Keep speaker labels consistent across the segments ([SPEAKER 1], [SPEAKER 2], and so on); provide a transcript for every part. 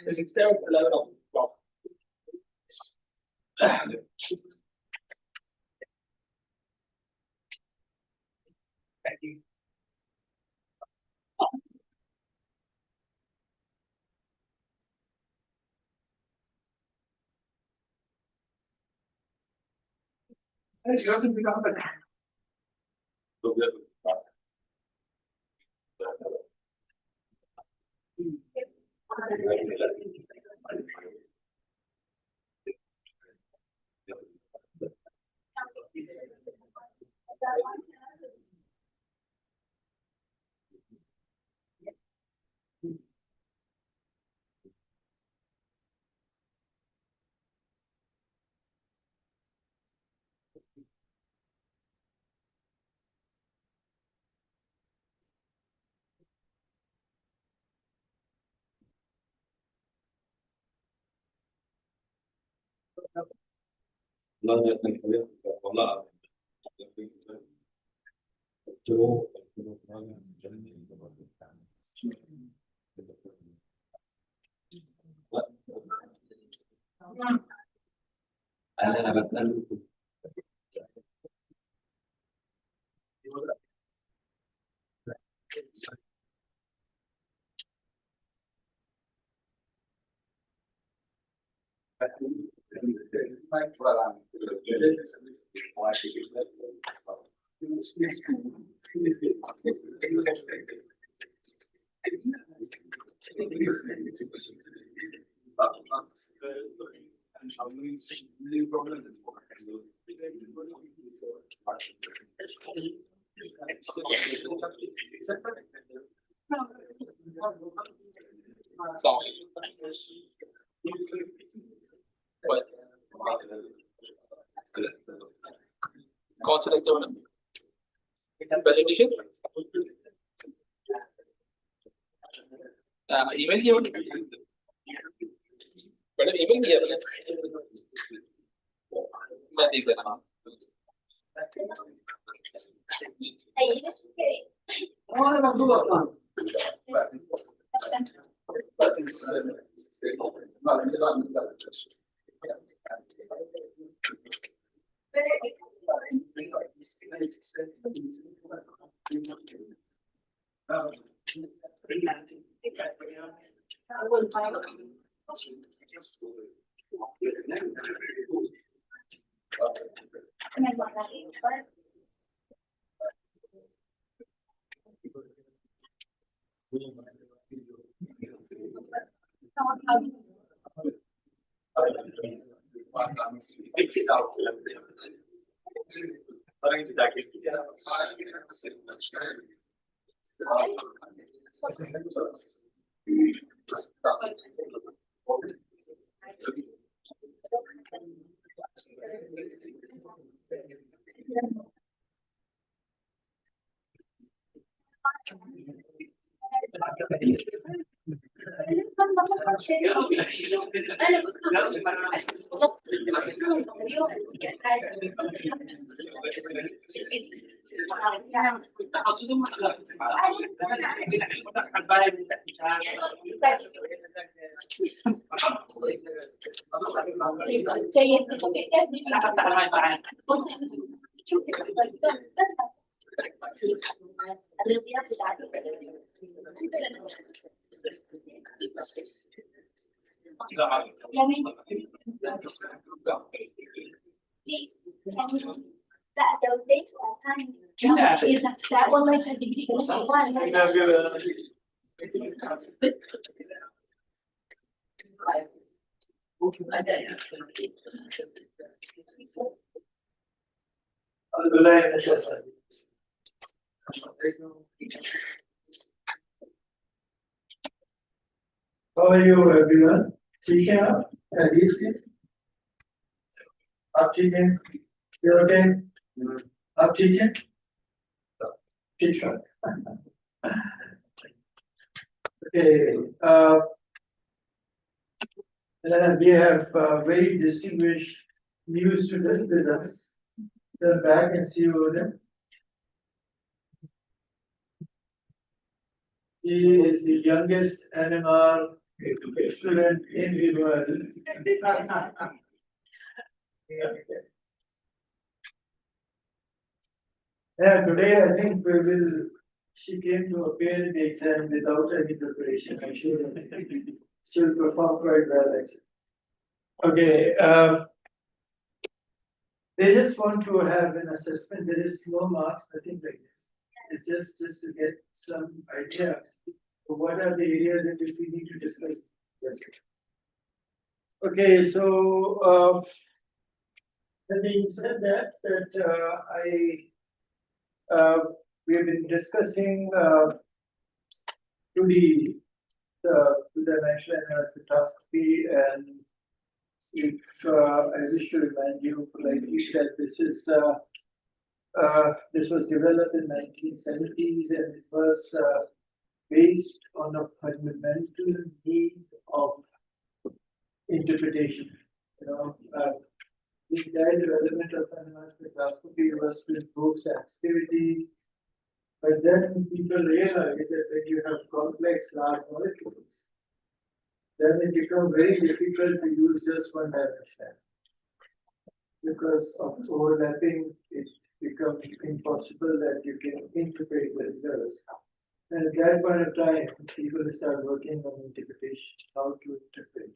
[SPEAKER 1] There's external level of block. Thank you. You have to pick up أنا بسأل कौन सा देखते हो मैडम प्रेजेंटेशन ईमेल किया मैडम ईमेल किया मैं देख लेता हूं
[SPEAKER 2] That one like the
[SPEAKER 3] How are you, everyone? ठीक है आप? Alice? आप ठीक हैं? You're okay? आप ठीक हैं? ठीक है. Okay. We have very distinguished new student with us. Turn back and see over there. He is the youngest NMR student in the world. Yeah, today I think she came to appear in the exam without any preparation. I'm sure she'll perform quite well, actually. Okay, they just want to have an assessment. There is no marks, nothing like this. It's just to get some idea of what are the areas in which we need to discuss. Yes. Okay, so having said that, we have been discussing two-dimensional spectroscopy, and if I wish to remind you politely that this was developed in 1970s, and it was based on a fundamental need of interpretation. The entire development of NMR spectroscopy was to improve sensitivity, but then people realize that when you have complex large molecules, then it becomes very difficult to use just one dimension. Because of overlapping, it becomes impossible that you can interpret the results. And at that point of time, people start working on interpretation, how to interpret.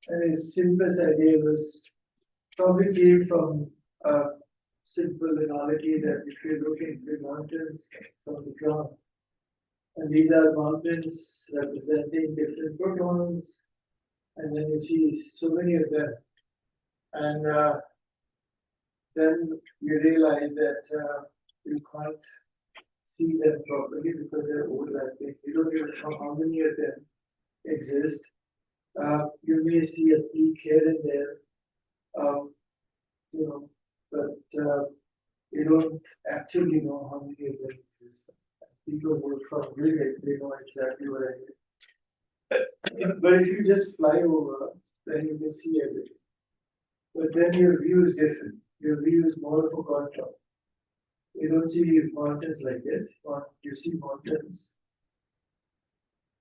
[SPEAKER 3] And the simplest idea was probably came from a simple analogy that if you look into mountains from the ground, and these are mountains representing different protons, and then you see so many of them, and then you realize that you can't see them properly because they're overlapping. You don't even know how many of them exist. You may see a peak here and there, but you don't actually know how many of them exist. People work from grid, they know exactly what I mean. But if you just fly over, then you can see everything. But then your view is different. Your view is more of a contour. You don't see mountains like this, or you see mountains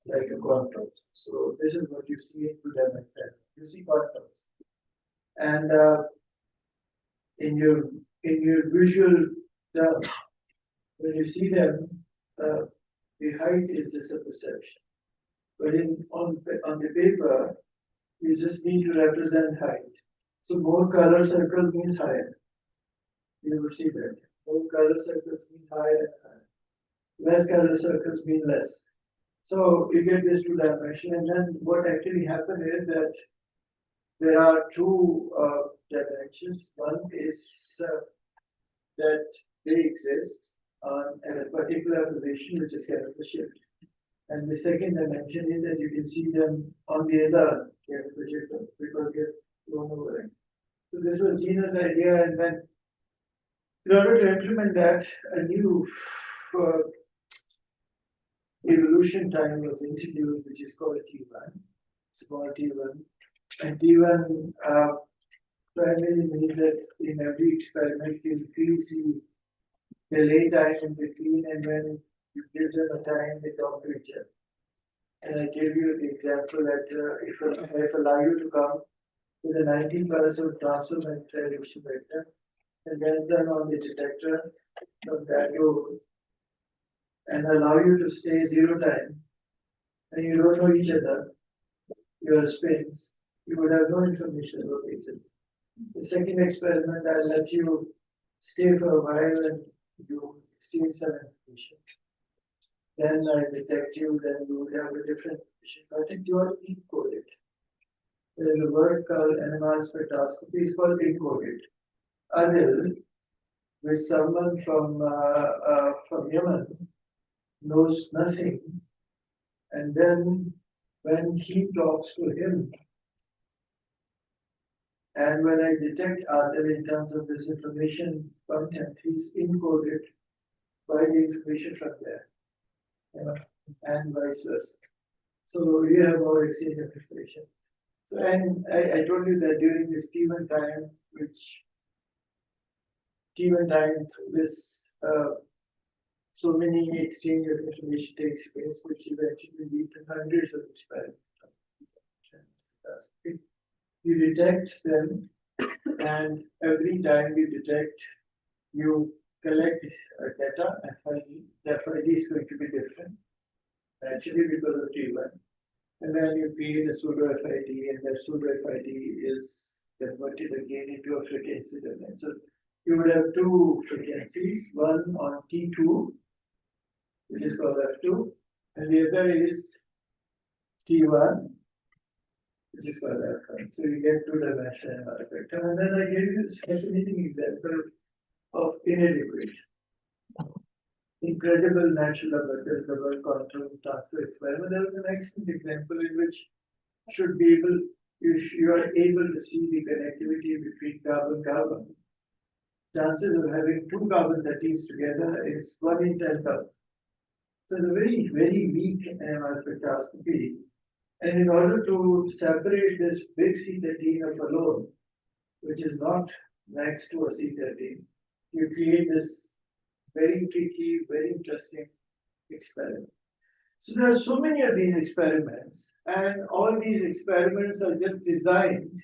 [SPEAKER 3] like a contour. So this is what you see in two-dimensional. You see contours, and in your visual term, when you see them, the height is just a perception. But on the paper, you just need to represent height. So more color circle means higher. You will see that. More color circles mean higher and higher. Less color circles mean less. So you get this two dimension, and then what actually happens is that there are two dimensions. One is that they exist at a particular position, which is chemical shift. And the second dimension is that you can see them on the other chemical shift because they're blown over. So this was Gina's idea, and then in order to implement that, a new evolution time was introduced, which is called T1, small T1. And T1 primarily means that in every experiment you increase the delay time in between, and when you give them a time, they talk to each other. And I gave you the example that if I allow you to come with a 19% transfer direction vector, and then turn on the detector from that over, and allow you to stay 0 time, and you don't know each other, your spins, you would have no information about each other. The second experiment, I'll let you stay for a while and you exchange some information. Then I detect you, then you would have a different information. I think you are encoded. There is a word called NMR spectroscopy, it's called encoded. Adil, with someone from Yemen, knows nothing, and then when he talks to him, and when I detect Adil in terms of this information content, he's encoded by the information from there, and vice versa. So we have our exchange of information. So, and I told you that during this T1 time, this so many exchange of information takes place, which eventually lead to hundreds of experiments. You detect them, and every time you detect, you collect data, FID. The FID is going to be different, actually, because of T1. And then you create a pseudo FID, and that pseudo FID is converted again into a frequency domain. So you would have 2 frequencies, one on T2, which is called F2, and the other is T1, which is called F1. So you get 2-dimensional spectrum. And then I gave you a fascinating example of inadequate. Incredible natural laboratory double quantum transfer experiment. There was an excellent example in which you are able to see the connectivity between carbon-carbon. Chances of having 2 carbon 13s together is 1 in 10,000. So it's a very, very weak NMR spectroscopy. And in order to separate this big C13 of alone, which is not next to a C13, you create this very tricky, very interesting experiment. So there are so many of these experiments, and all these experiments are just designed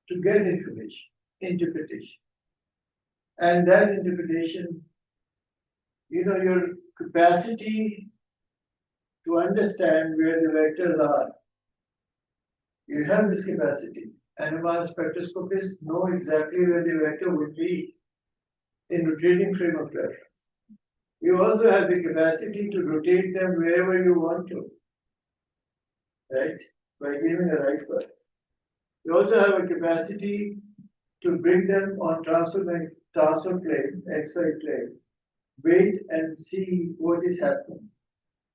[SPEAKER 3] to get information, interpretation. And that interpretation, your capacity to understand where the vectors are. You have this capacity. NMR spectroscopists know exactly where the vector would be in rotating frame of reference. You also have the capacity to rotate them wherever you want to, right? By giving the right path. You also have a capacity to bring them on transfer plane, XY plane, wait and see what is happening.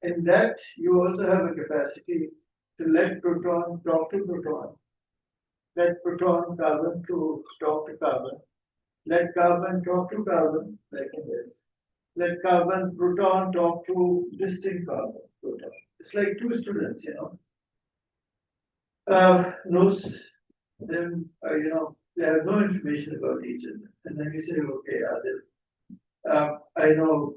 [SPEAKER 3] And that you also have a capacity to let proton talk to proton, let proton carbon to talk to carbon, let carbon talk to carbon, like in this. Let carbon proton talk to distinct carbon proton. It's like 2 students, knows them, they have no information about each other. And then you say, okay, Adil, I know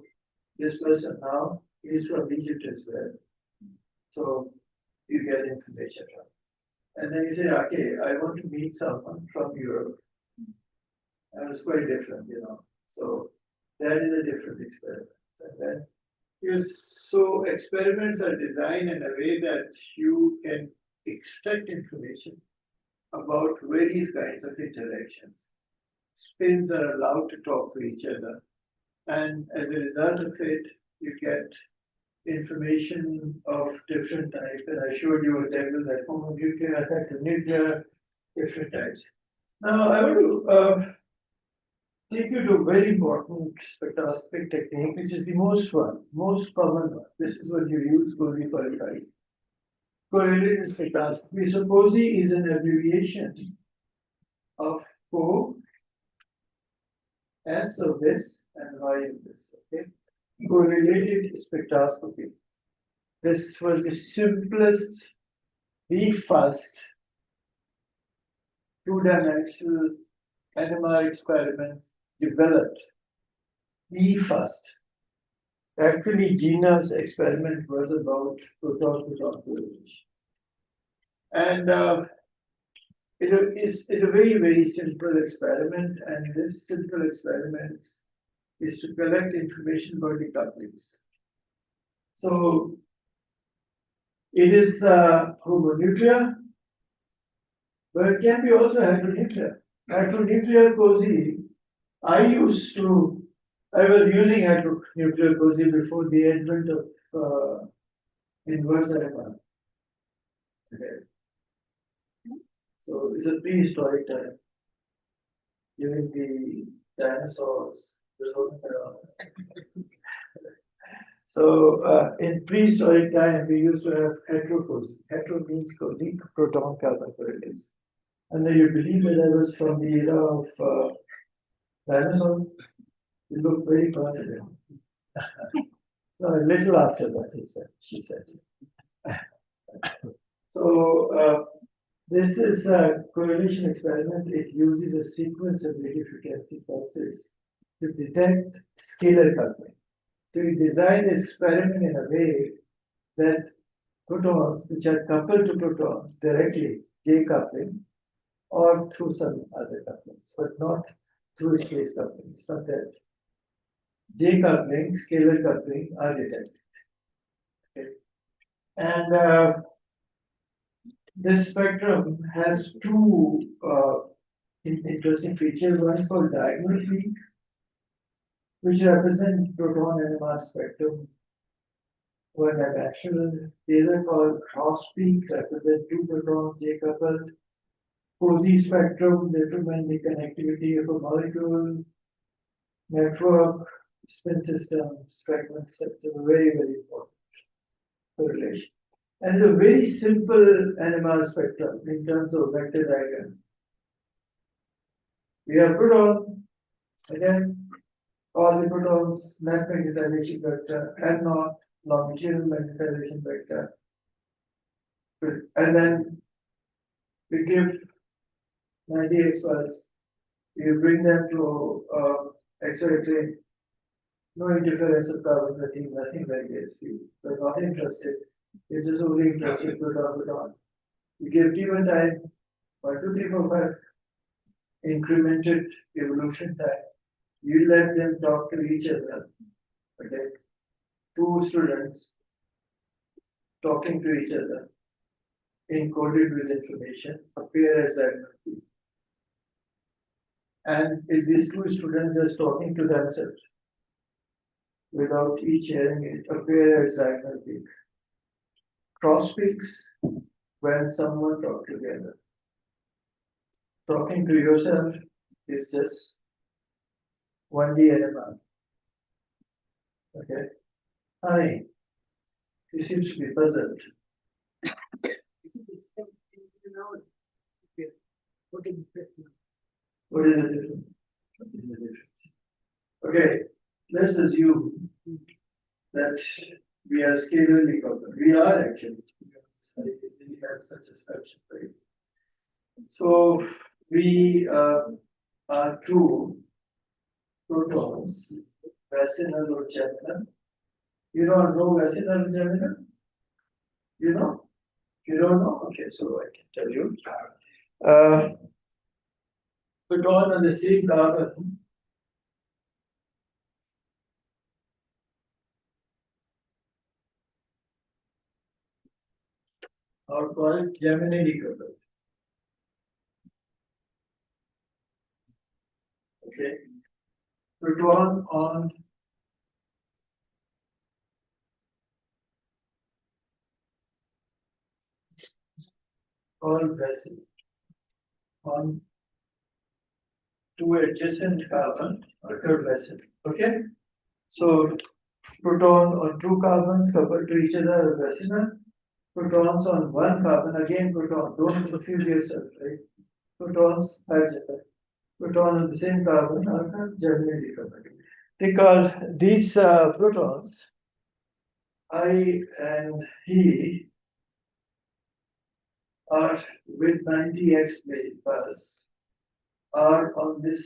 [SPEAKER 3] this person now, he's from Egypt as well. So you get information from. And then you say, okay, I want to meet someone from Europe. And it's quite different, So that is a different experiment. And then so experiments are designed in a way that you can extract information about various kinds of interactions. Spins are allowed to talk to each other. And as a result of it, you get information of different types. And I showed you a table that homonuclear, effective nuclear, different types. Now I want to take you to a very important spectroscopic technique, which is the most common one. This is what you use going for a type. Correlated spectroscopy. So COSY is an abbreviation of Co, S of this, and Y of this. Okay. Correlated spectroscopy. This was the simplest, the first two-dimensional NMR experiment developed. The first. Actually, Gina's experiment was about proton-proton correlation. And it's a very, very simple experiment. And this simple experiment is to collect information about decouplings. So it is homonuclear, but it can be also heteronuclear. Heteronuclear COSY, I was using heteronuclear COSY before the advent of inverse NMR. Okay. So it's a prehistoric time, during the dinosaurs roaming around. So in prehistoric time, we used to have heteroCOSY. Hetero means COSY, proton-carbon correlation. And you believe that I was from the era of dinosaurs? You look very confident. No, a little after that, she said. So this is a correlation experiment. It uses a sequence of radio frequency pulses to detect scalar coupling. So we designed this experiment in a way that protons, which are coupled to protons directly, J coupling, or through some other couplings, but not through space coupling. It's not that. J coupling, scalar coupling are detected. Okay. And this spectrum has two interesting features. One is called diagonal peak, which represent proton NMR spectrum, one dimensional. The other called cross peak, represent two protons J coupled. COSY spectrum determine the connectivity of a molecule, network, spin systems, fragment systems, very, very important correlation. And it's a very simple NMR spectrum in terms of vector diagram. We have proton, again, all the protons, net magnetization vector, and not longitudinal magnetization vector. And then we give 90 X pulse, you bring them to X-ray plane, no interference of carbon 13, nothing like this. You're not interested. You're just only interested proton. You give T1 time, 1, 2, 3, 4, 5, incremented evolution time. You let them talk to each other. Okay, two students talking to each other, encoded with information, appear as diagonal peak. And if these two students are talking to themselves, without each hearing it, appear as diagonal peak. Cross peaks, when someone talk together. Talking to yourself is just 1D NMR. Okay. Honey, he seems to be puzzled. What is the difference? What is the difference? Okay, let's assume that we are scalarly coupled. We are actually. We have such a structure, right? So we are two protons, vicinal or germinal. You don't know vicinal or germinal? You know? You don't know? Okay, so I can tell you. Proton on the same carbon are called germinally coupled. Okay. Proton on or vessel on two adjacent carbon or vessel. Okay. So proton on two carbons coupled to each other are vicinal. Protons on one carbon, again proton, don't confuse yourself, right? Protons are proton on the same carbon are germinally coupled. They call these protons I and he are with 90x pulse are on this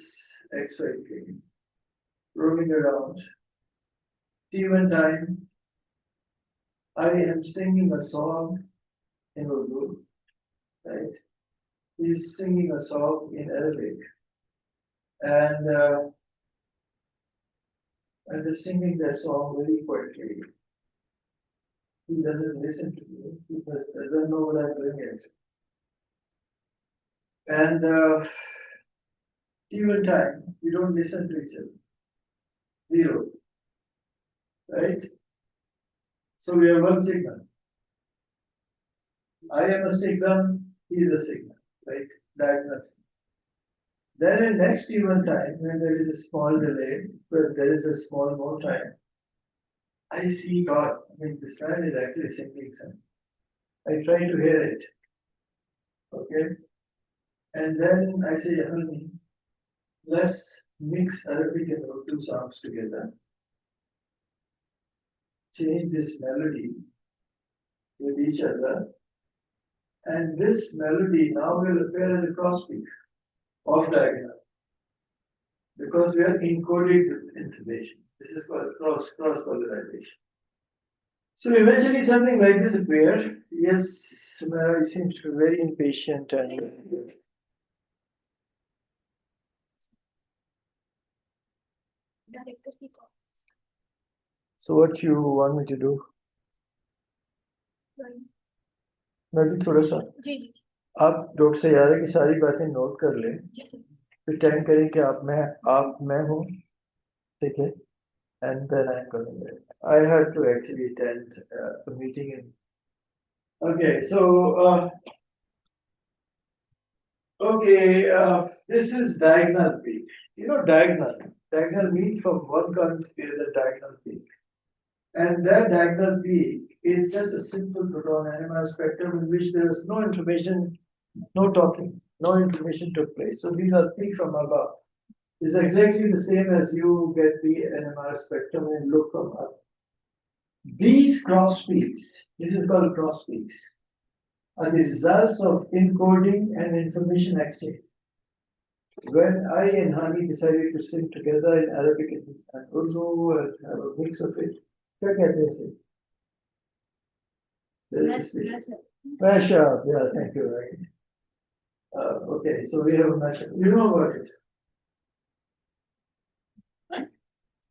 [SPEAKER 3] XY plane, roaming around. T1 time, I am singing a song in Urdu, right? He's singing a song in Arabic, and I'm just singing that song very quietly. He doesn't listen to me. He doesn't know what I'm doing it. And even time, we don't listen to each other. Zero. Right? So we have one signal. I am a signal, he is a signal, right? Diagnosis. Then in next even time, when there is a small delay, when there is a small more time, I see God. I mean, this man is actually singing something. I try to hear it. Okay? And then I say, honey, let's mix Arabic and Urdu songs together. Change this melody with each other. And this melody now will appear as a crosspeak of diagonal. Because we are encoded with information. This is called cross-polarization. So eventually something like this appeared. Yes, Sumera seems to be very impatient and
[SPEAKER 2] director की call
[SPEAKER 3] so what you want me to do? मैं भी थोड़ा सा
[SPEAKER 2] जी जी
[SPEAKER 3] आप doctor Saiyaara की सारी बातें note कर लें
[SPEAKER 2] जी सर
[SPEAKER 3] pretend करें कि आप मैं हूँ ठीक है and then I'm coming there. I have to actually attend a meeting in okay so this is diagonal peak. You know diagonal means from one current to the other diagonal peak. And that diagonal peak is just a simple proton NMR spectrum in which there is no information, no talking, no information took place. So these are peaks from above. It's exactly the same as you get the NMR spectrum and look from up. These cross peaks, this is called cross peaks, are the results of encoding and information exchange. When I and Hani decided to sing together in Arabic and Urdu and have a mix of it, क्या कहते हैं इसे? Mashup, yeah, thank you. Right. Okay, so we have a mashup. You know about it?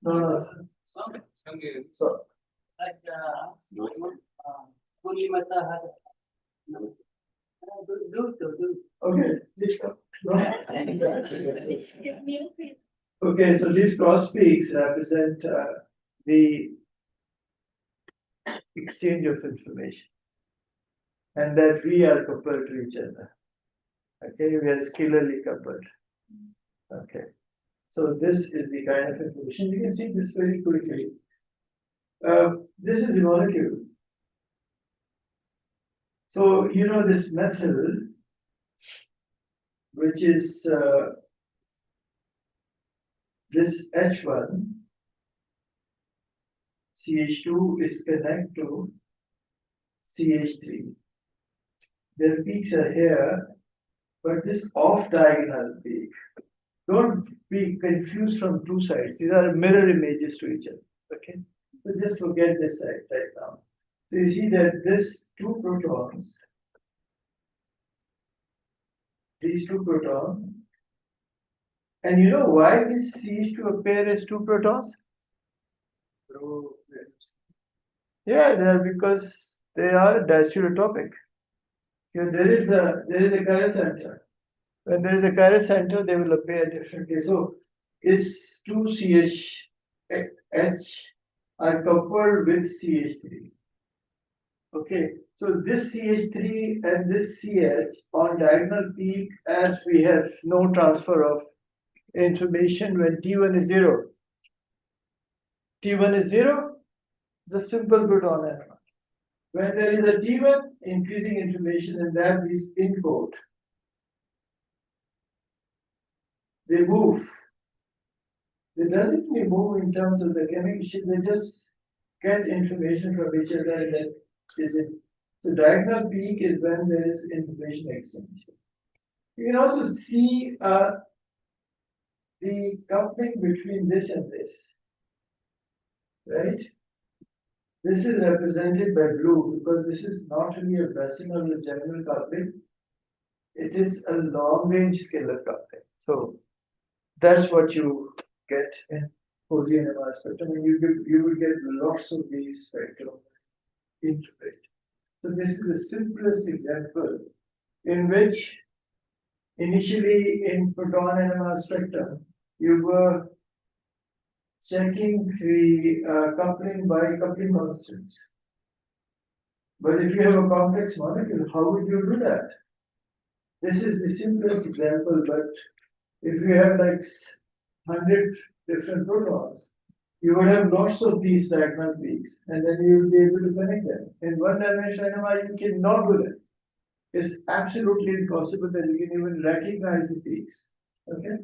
[SPEAKER 3] No. So. Okay, let's go. Okay, so these cross peaks represent the exchange of information and that we are coupled to each other. Okay, we are scalarly coupled. Okay, so this is the kind of information. You can see this very quickly. This is the molecule. So, you know this methyl, which is this H1, CH2 is connected to CH3. Their peaks are here, but this off-diagonal peak, don't be confused from two sides. These are mirror images to each other, okay? So just forget this side right now. So you see that these two protons, and you know why this CH2 appear as two protons? Yeah, they are because they are distereotopic. There is a chiral center. When there is a chiral center, they will appear differently. So, is 2CH are coupled with CH3. Okay, so this CH3 and this CH on diagonal peak, as we have no transfer of information when T1 is 0. T1 is 0, the simple proton NMR. When there is a T1, increasing information and that is encode. They move. They doesn't move in terms of the chemical shape, they just get information from each other and then is it. So diagonal peak is when there is information exchange. You can also see the coupling between this and this, right? This is represented by blue because this is not really a Bessel or a general coupling. It is a long-range scalar coupling. So that's what you get in Cozy NMR spectrum, and you will get lots of these spectrum integrate. So this is the simplest example in which initially in proton NMR spectrum, you were checking the coupling by coupling constants. But if you have a complex molecule, how would you do that? This is the simplest example, but if you have like 100 different protons, you would have lots of these diagonal peaks, and then you will be able to connect them. In one-dimensional NMR, you cannot do that. It's absolutely impossible that you can even recognize the peaks. Okay,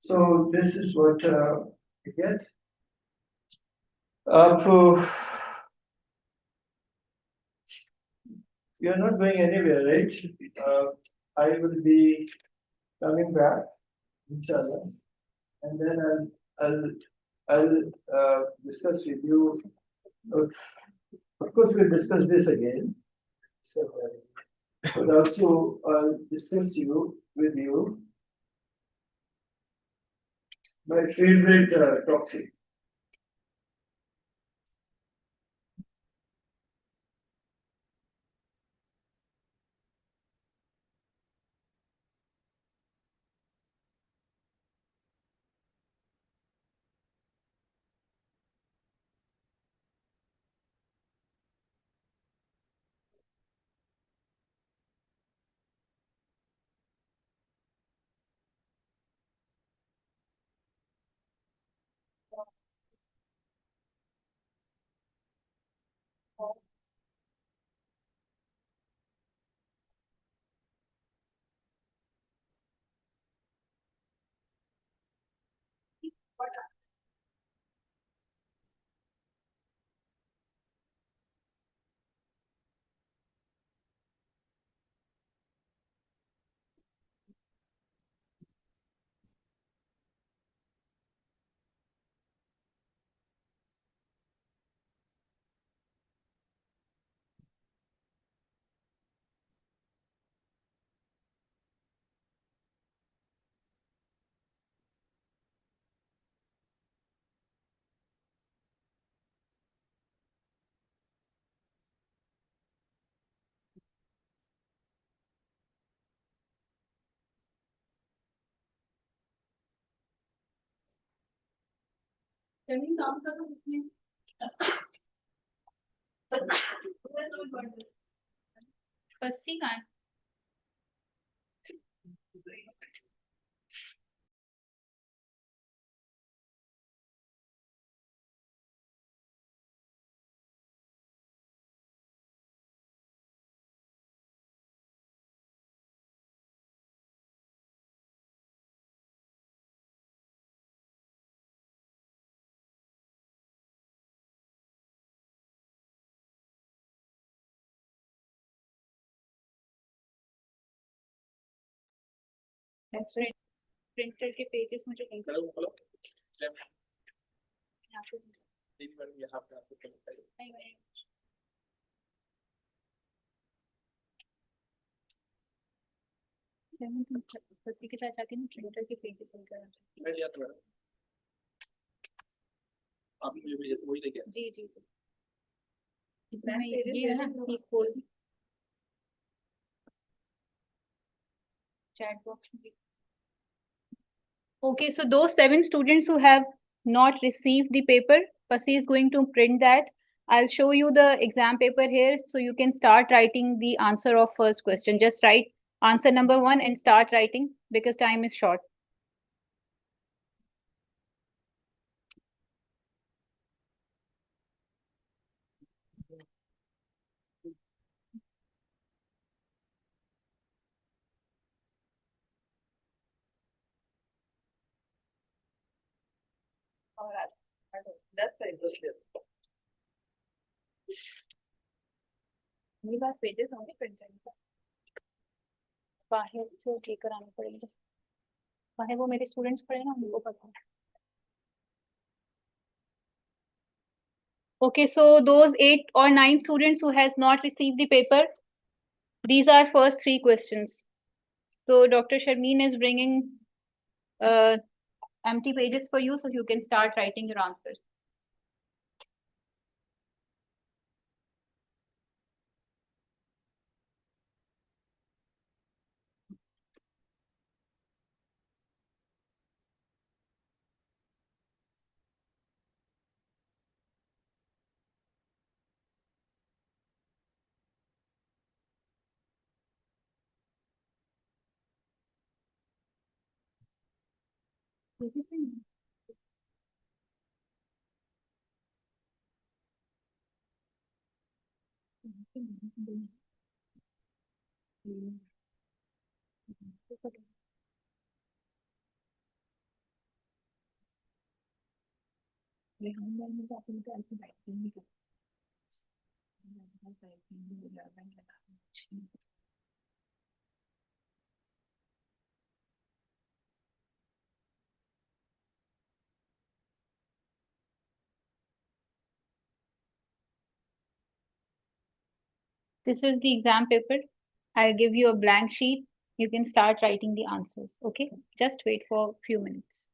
[SPEAKER 3] so this is what you get. You're not going anywhere, right? I will be coming back, inshallah, and then I'll discuss with you. Of course, we'll discuss this again. So, but also I'll discuss with you my favorite toxic.
[SPEAKER 2] कस्सी का है printer के pages मुझे नहीं कस्सी के साथ जाके ना printer के पेजेस
[SPEAKER 1] मैं लिया था मैडम आपने मुझे भेजा था वही लेके आया।
[SPEAKER 2] जी जी जी मैं ये है ना ये खोल chat box में okay, so those 7 students who have not received the paper, Pasi is going to print that. I'll show you the exam paper here, so you can start writing the answer of first question. Just write answer number 1 and start writing because time is short.
[SPEAKER 1] That's the interest level.
[SPEAKER 2] मेरी बात pages होंगे printer का बाहर से ठीक कराना पड़ेगा बाहर वो मेरे स्टूडेंट्स खड़े हैं ना उनको पता है okay so those 8 or 9 students who has not received the paper these are first 3 questions so Dr. Sharmeen is bringing empty pages for you so you can start writing your answers this is the exam paper I'll give you a blank sheet you can start writing the answers okay just wait for a few minutes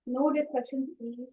[SPEAKER 2] no discussions please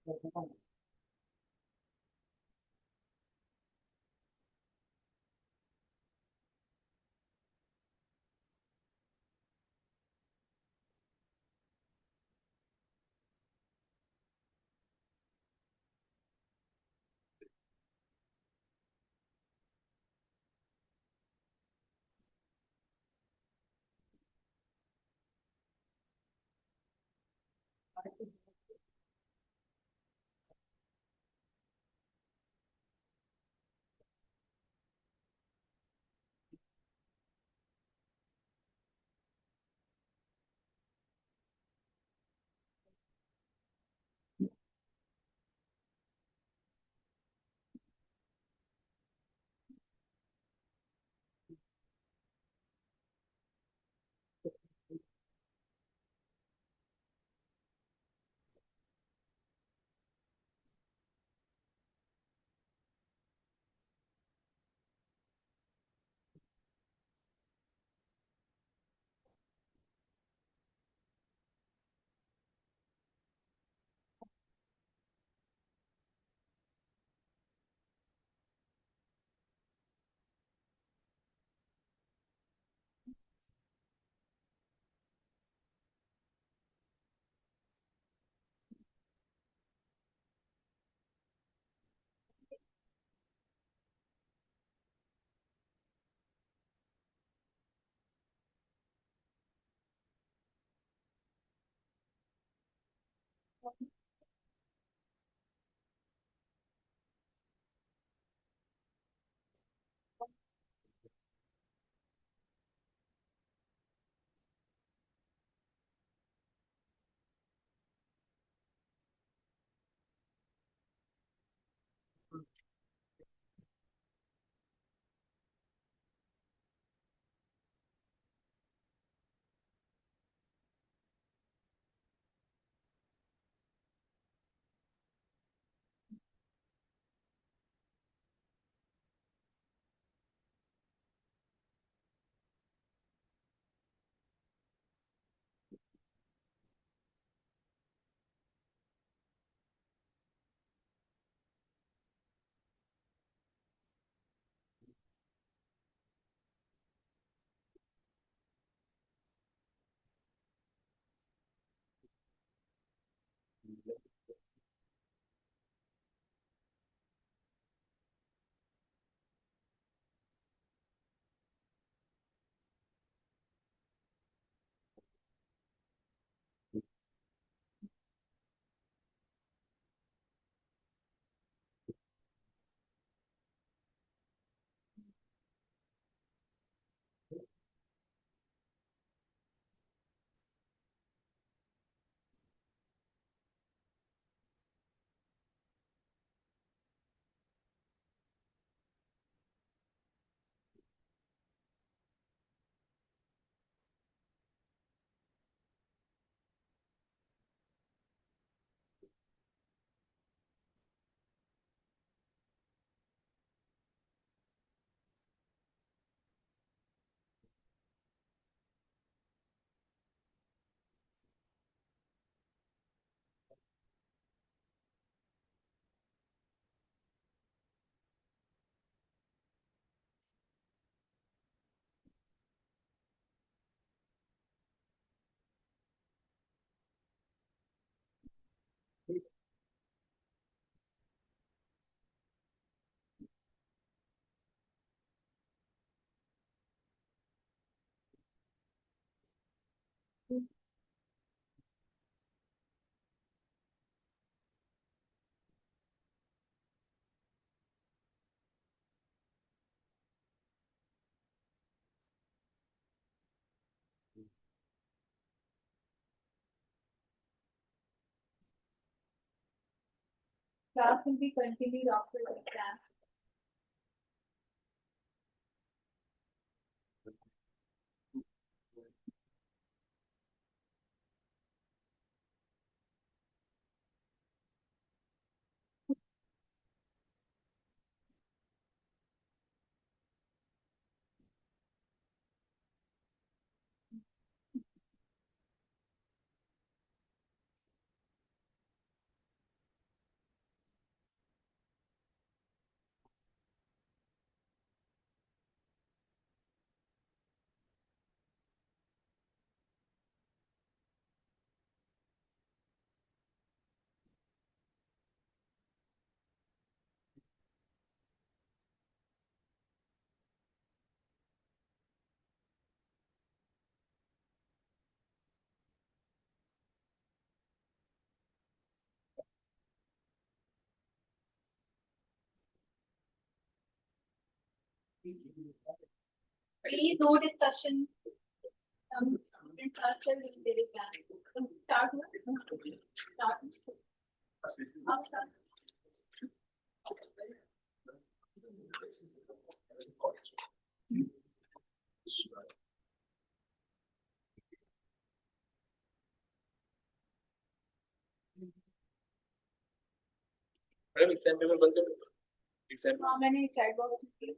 [SPEAKER 2] Class will be continued after the exam. Please no discussion. Students are still in their exam. Start. Start. Up, start.
[SPEAKER 1] Madam exam paper बंद कर दो exam
[SPEAKER 2] हाँ मैंने chat box में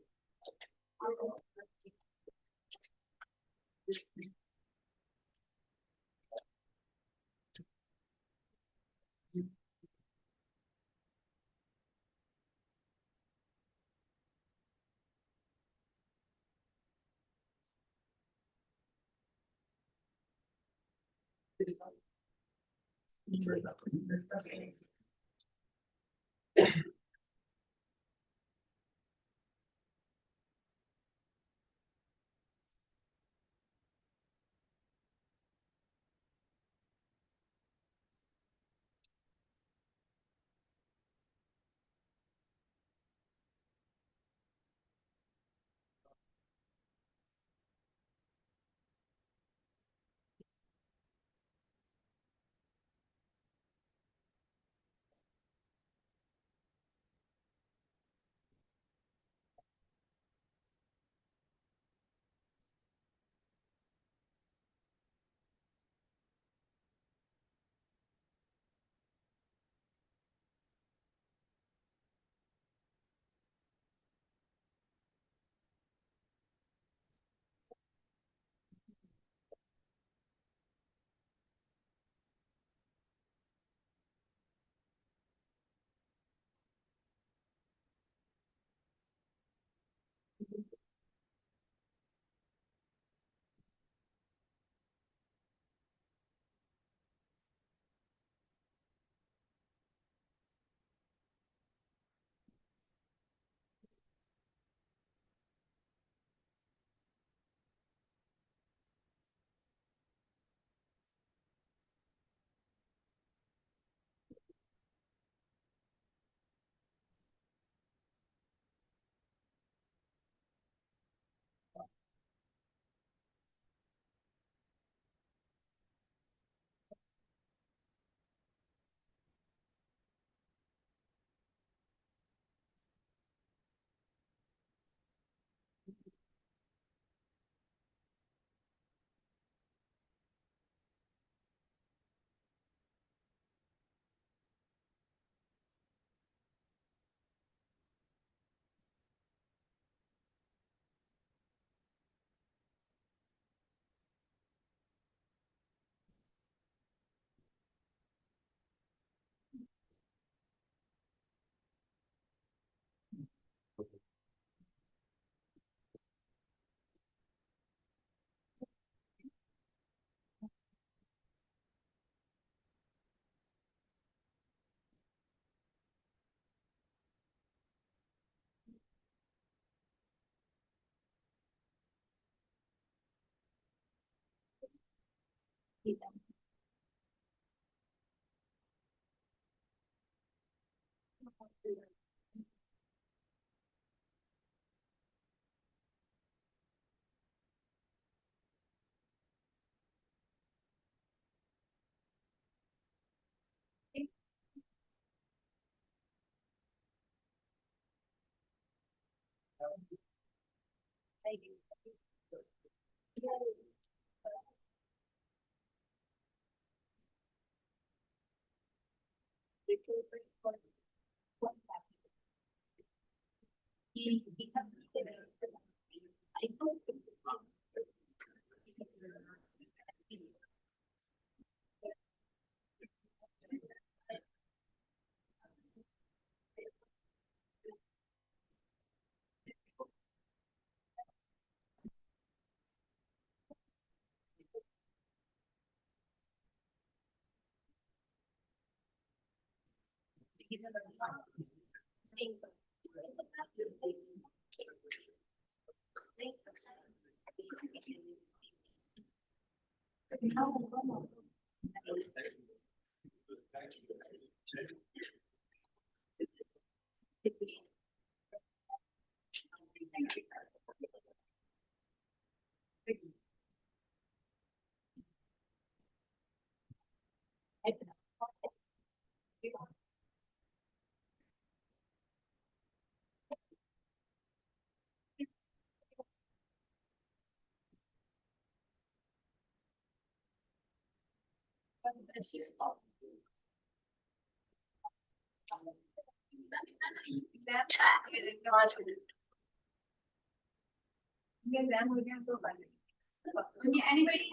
[SPEAKER 2] Anybody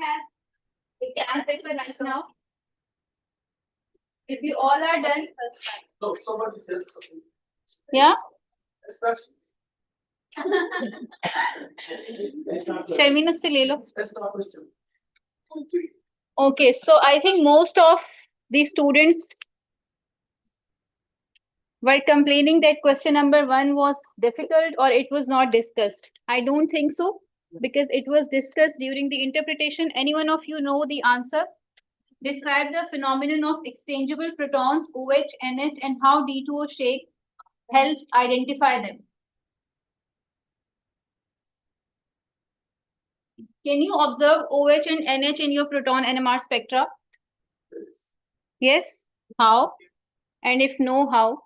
[SPEAKER 2] has exam paper right now? If you all are done,
[SPEAKER 1] No, somebody said something.
[SPEAKER 2] yeah.
[SPEAKER 1] Questions.
[SPEAKER 2] शर्मीना से ले लो.
[SPEAKER 1] That's not a question.
[SPEAKER 2] Okay, so I think most of the students were complaining that question number 1 was difficult or it was not discussed. I don't think so, because it was discussed during the interpretation. Any one of you know the answer? Describe the phenomenon of exchangeable protons, OH, NH, and how D2O shake helps identify them. Can you observe OH and NH in your proton NMR spectra? Yes. How? And if no, how?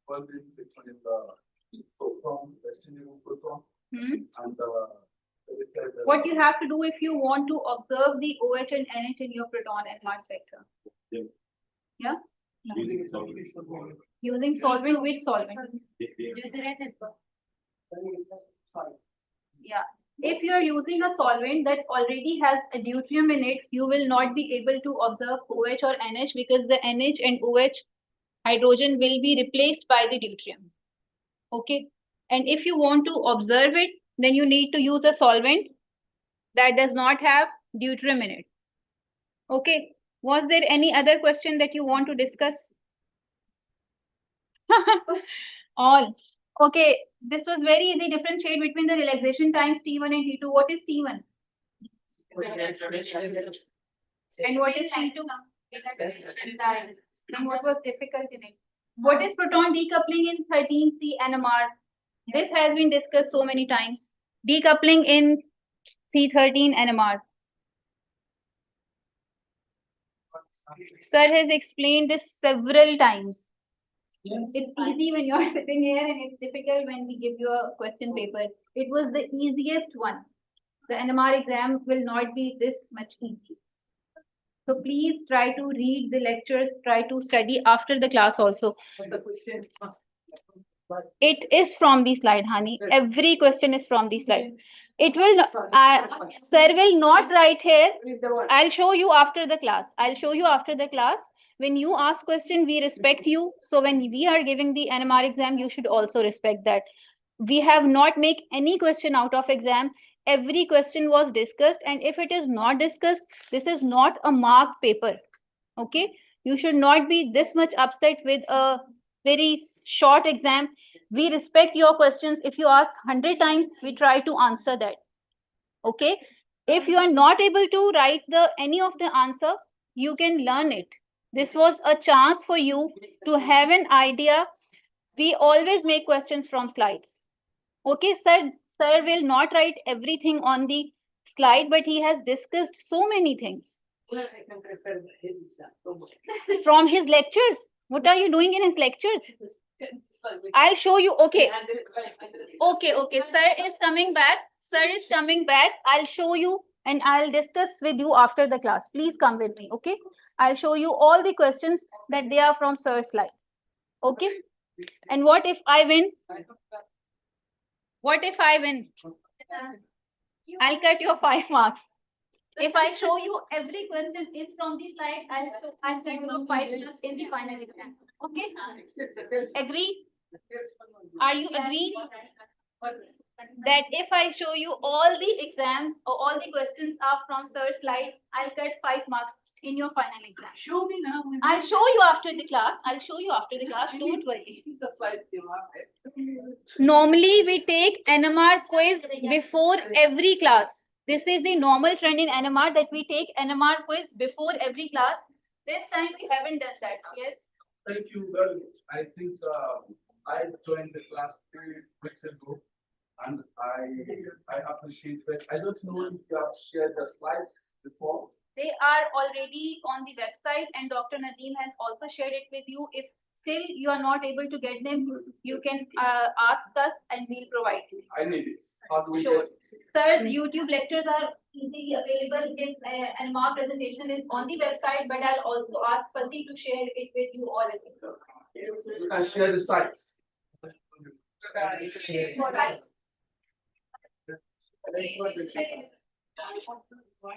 [SPEAKER 1] One between the proton, the exchangeable proton, and
[SPEAKER 2] What you have to do if you want to observe the OH and NH in your proton NMR spectra? Yeah? Using solvent, which solvent? Yeah. If you are using a solvent that already has a deuterium in it, you will not be able to observe OH or NH, because the NH and OH hydrogen will be replaced by the deuterium. Okay. And if you want to observe it, then you need to use a solvent that does not have deuterium in it. Okay. Was there any other question that you want to discuss? All. Okay. This was very easy. Differentiate between the relaxation times T1 and T2. What is T1? And what is T2? And what was difficult in it? What is proton decoupling in 13C NMR? This has been discussed so many times. Decoupling in C13 NMR. Sir has explained this several times. It's easy when you're sitting here, and it's difficult when we give you a question paper. It was the easiest one. The NMR exam will not be this much easy. So please try to read the lectures, try to study after the class also. It is from the slide, honey. Every question is from the slide. It will, sir will not write here. I'll show you after the class. I'll show you after the class. When you ask question, we respect you. So when we are giving the NMR exam, you should also respect that. We have not make any question out of exam. Every question was discussed, and if it is not discussed, this is not a marked paper. Okay, you should not be this much upset with a very short exam. We respect your questions. If you ask 100 times, we try to answer that. Okay, if you are not able to write the any of the answer, you can learn it. This was a chance for you to have an idea. We always make questions from slides. Okay, sir will not write everything on the slide, but he has discussed so many things from his lectures. What are you doing in his lectures? I'll show you. Okay. Okay. Sir is coming back. Sir is coming back. I'll show you and I'll discuss with you after the class. Please come with me. Okay. I'll show you all the questions that they are from sir's slide. Okay. And what if I win? What if I win? I'll cut your 5 marks. If I show you every question is from the slide, I'll cut your 5 marks in the final exam. Okay? Agree? Are you agreed? That if I show you all the exams or all the questions are from sir's slide, I'll cut 5 marks in your final exam. Show me now. I'll show you after the class. Don't worry. Normally, we take NMR quiz before every class. This is the normal trend in NMR, that we take NMR quiz before every class. This time we haven't done that. Yes.
[SPEAKER 1] Thank you very much. I think I joined the class 3 weeks ago. And I appreciate that. I don't know if you have shared the slides before.
[SPEAKER 2] They are already on the website, and Dr. Nadeem has also shared it with you. If still you are not able to get them, you can ask us and we'll provide you.
[SPEAKER 1] I need it. How do we
[SPEAKER 2] Sure.
[SPEAKER 1] get it?
[SPEAKER 2] Sir, YouTube lectures are easily available. His NMR presentation is on the website, but I'll also ask Pati to share it with you all.
[SPEAKER 1] You can share the sites.
[SPEAKER 2] All right. Why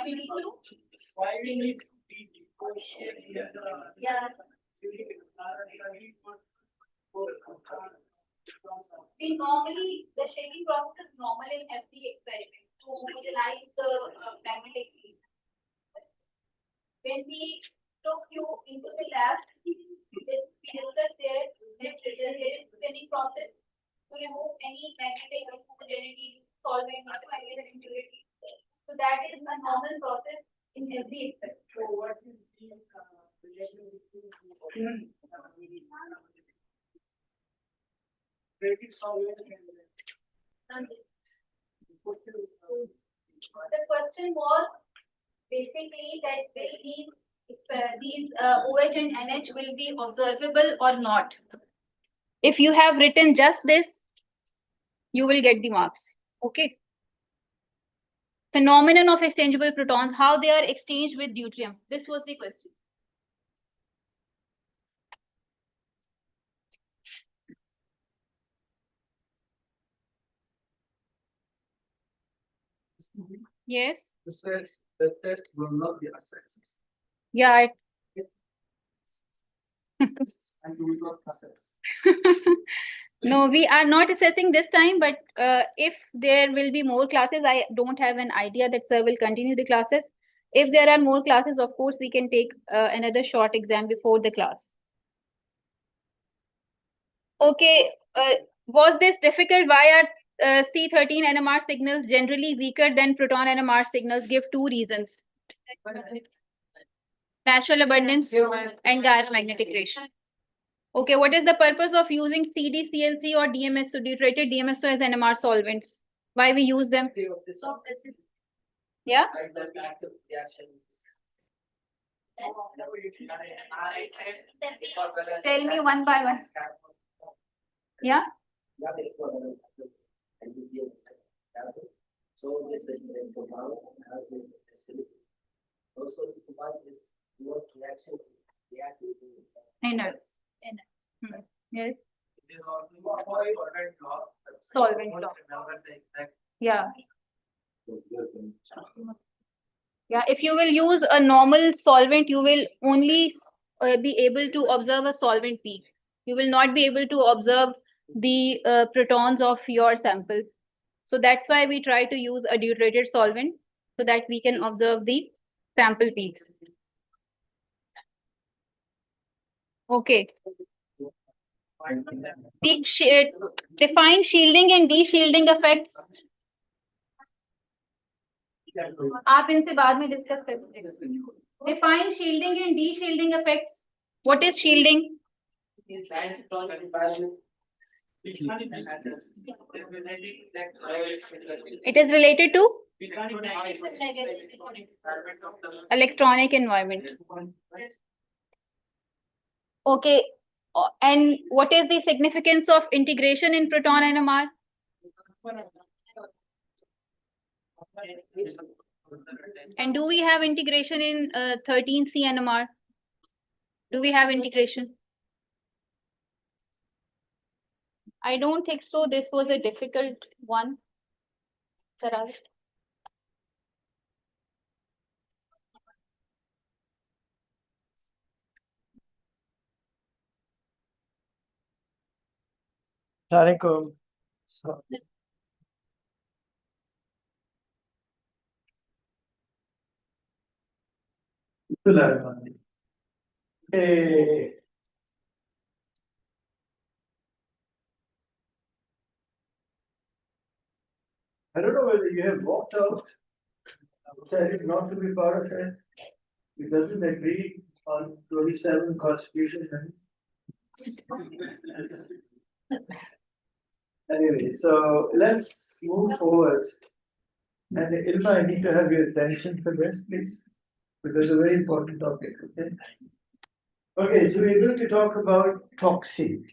[SPEAKER 2] we need to? Yeah. See, normally the shading process is normal in every experiment to homogenize the magnetic field. When we took you into the lab, we discussed there that there is spinning process to remove any magnetic homogeneity, solvent, and impurity. So that is a normal process in every experiment.
[SPEAKER 4] So what is the relation between breaking solvent and
[SPEAKER 2] The question was basically that will these OH and NH will be observable or not. If you have written just this, you will get the marks. Okay. Phenomenon of exchangeable protons, how they are exchanged with deuterium. This was the question. Yes.
[SPEAKER 1] The says the test will not be assessed.
[SPEAKER 2] Yeah.
[SPEAKER 1] And you will not assess.
[SPEAKER 2] No, we are not assessing this time, but if there will be more classes, I don't have an idea that sir will continue the classes. If there are more classes, of course, we can take another short exam before the class. Okay, was this difficult? Why are C13 NMR signals generally weaker than proton NMR signals? Give two reasons. Natural abundance and diamagnetic ratio. Okay, what is the purpose of using CDCl3 or DMSO, deuterated DMSO as NMR solvents? Why we use them? Yeah? Tell me one by one. Yeah?
[SPEAKER 5] So this is compound has acidity. Also, this compound is more reaction reactive to
[SPEAKER 2] Inert. Yes.
[SPEAKER 4] solvent
[SPEAKER 2] Solvent law. Yeah. Yeah, if you will use a normal solvent, you will only be able to observe a solvent peak. You will not be able to observe the protons of your sample. So that's why we try to use a deuterated solvent so that we can observe the sample peaks. Okay. Define shielding and de-shielding effects. आप इनसे बाद में discuss करेंगे. Define shielding and de-shielding effects. What is shielding? It is related to electronic environment. Okay. And what is the significance of integration in proton NMR? And do we have integration in 13C NMR? Do we have integration? I don't think so. This was a difficult one. Saraj.
[SPEAKER 3] Assalamualaikum. Hey. I don't know whether you have walked out, decided not to be part of it. It doesn't agree on 27 constitution. Anyway, so let's move forward. And Ilma, I need to have your attention for this, please, because it's a very important topic. Okay. Okay, so we're going to talk about TOXI.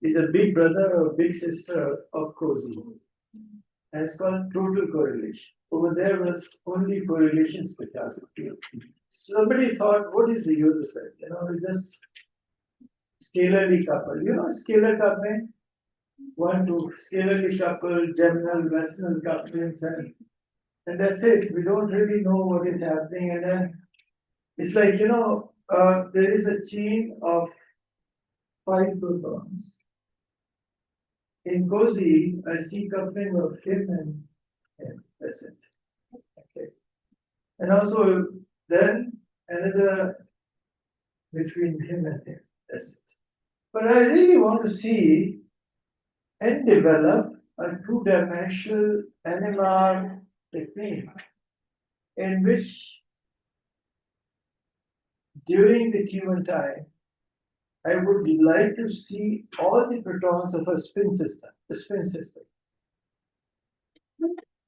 [SPEAKER 3] It's a big brother or big sister of COSI. And it's called total correlation. Over there was only correlation spectroscopy. Somebody thought, what is the use of it? You know, it's just scalarly coupled. You know, scalar coupling? One, two, scalarly coupled, geminal, Western couplings, and that's it. We don't really know what is happening. And then it's like, you know, there is a chain of 5 protons. In COSI, I see coupling of him and him. That's it. Okay. And also then another between him and him. That's it. But I really want to see and develop a 2-dimensional NMR technique in which during the Q1 time, I would like to see all the protons of a spin system, the spin system.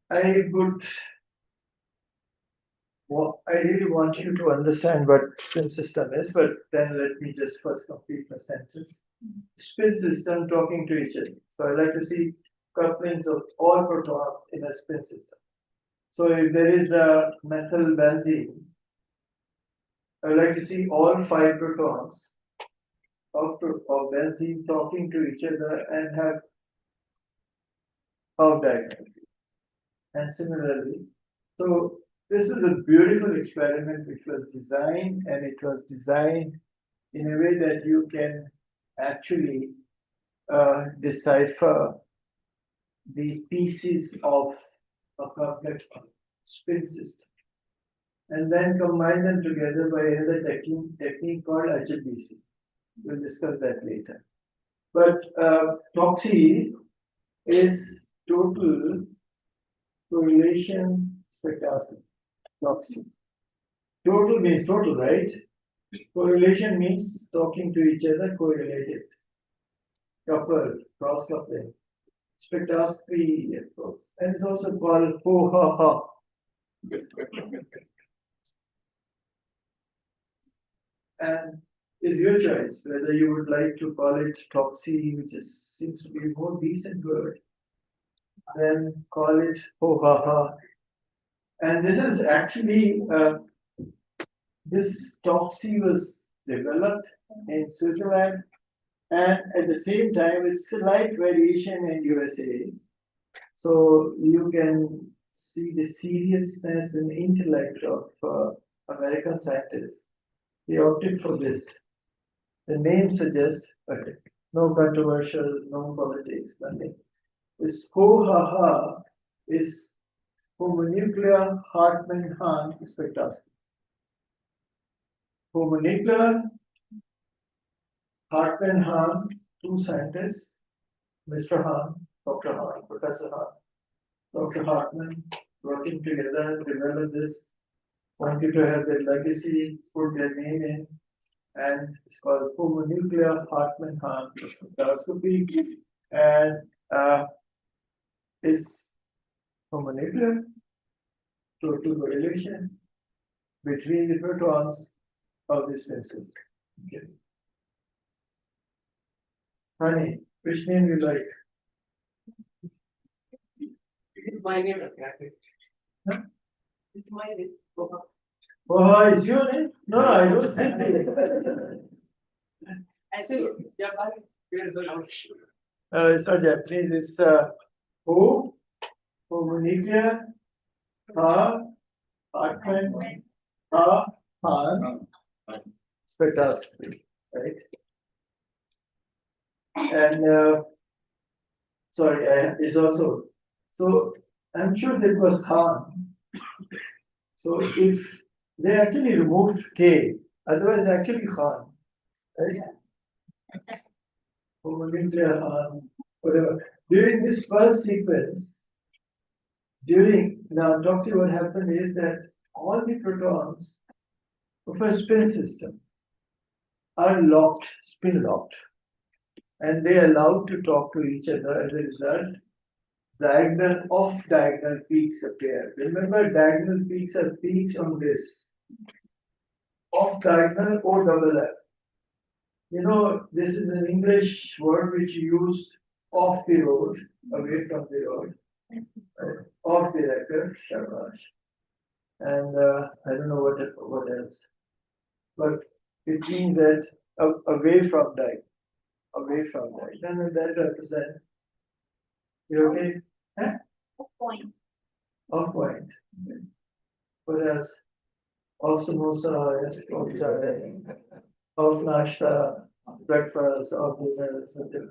[SPEAKER 3] I really want you to understand what spin system is, but then let me just first complete my sentence. Spin system talking to each other. So I like to see couplings of all protons in a spin system. So if there is a methyl benzene, I would like to see all 5 protons of benzene talking to each other and have off diagonally. And similarly, so this is a beautiful experiment which was designed, and it was designed in a way that you can actually decipher the pieces of a complex spin system and then combine them together by another technique called HLBC. We'll discuss that later. But TOXI is total correlation spectroscopy. TOXI. Total means total, right? Correlation means talking to each other, correlated, coupled, cross coupling. Spectroscopy, of course. And it's also called ho-ha-ha. And it's your choice whether you would like to call it TOXI, which seems to be a more decent word, then call it ho-ha-ha. And this is actually, this TOXI was developed in Switzerland, and at the same time, it's a slight variation in USA. So you can see the seriousness and intellect of American scientists. They opted for this. The name suggests, okay, no controversial, no politics, nothing. This ho-ha-ha is homonuclear Hartmann-Hahn spectroscopy. Homonuclear Hartmann-Hahn, 2 scientists, Mr. Hahn, Dr. Hahn, Professor Hahn, Dr. Hartmann, working together, developed this, wanted to have their legacy, put their name in, and it's called homonuclear Hartmann-Hahn spectroscopy, and is homonuclear total correlation between the protons of this spin system. Okay. Honey, which name you like?
[SPEAKER 5] It's my name, okay.
[SPEAKER 3] Huh?
[SPEAKER 5] It's my name.
[SPEAKER 3] Oh, is your name? No, I don't think it.
[SPEAKER 5] I say, Japan,
[SPEAKER 3] It's not Japanese, it's homonuclear Hartmann Hahn spectroscopy, right? And sorry, it's also, so I'm sure that was Hahn. So if they actually removed K, otherwise actually Hahn, right? Homonuclear Hahn, whatever. During this first sequence, now TOXI, what happened is that all the protons of a spin system are locked, spin locked, and they are allowed to talk to each other. As a result, diagonal off diagonal peaks appear. Remember, diagonal peaks are peaks on this. Off diagonal or double F. You know, this is an English word which you use off the road, away from the road, off the record, shabash. And I don't know what else, but it means that away from diagonal, and that represent. You okay? Huh?
[SPEAKER 4] Point.
[SPEAKER 3] Off point. What else? Off samosa, off chai, off nashta, breakfast, off dinner, something.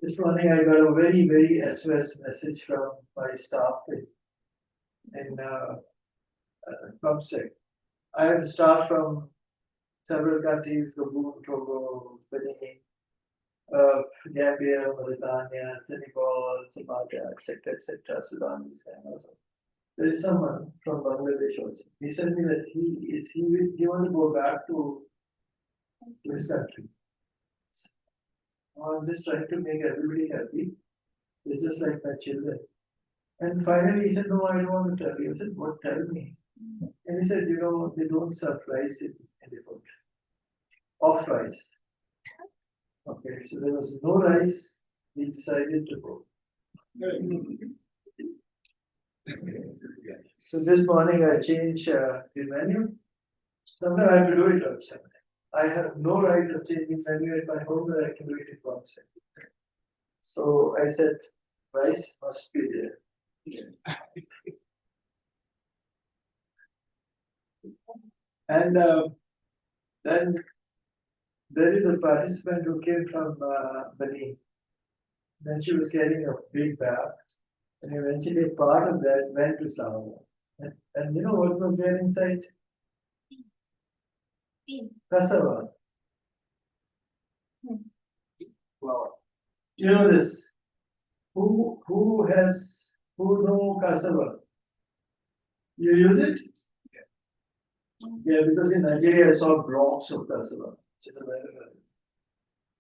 [SPEAKER 3] This morning I got a very, very SOS message from my staff in comstech. I have staff from several countries, Gabon, Togo, Benin, Gambia, Mauritania, Senegal, Somalia, etc., Sudan, this kind also. There is someone from Bangladesh also. He said me that he want to go back to his country. I'm just trying to make everybody happy. It's just like my children. And finally he said, no, I don't want to tell you. I said, what, tell me? And he said, you know, they don't serve rice in the food. Off rice. Okay, so there was no rice. We decided to go. So this morning I changed the menu. Sometimes I have to do it outside. I have no right of changing menu at my home, but I can do it in outside. So I said, rice must be there. And then there is a participant who came from Benin. Then she was carrying a big bag, and eventually a part of that went to Salomon. And you know what was there inside? Cassava.
[SPEAKER 1] Flower.
[SPEAKER 3] You know this. Who know cassava? You use it? Yeah, because in Nigeria I saw blocks of cassava.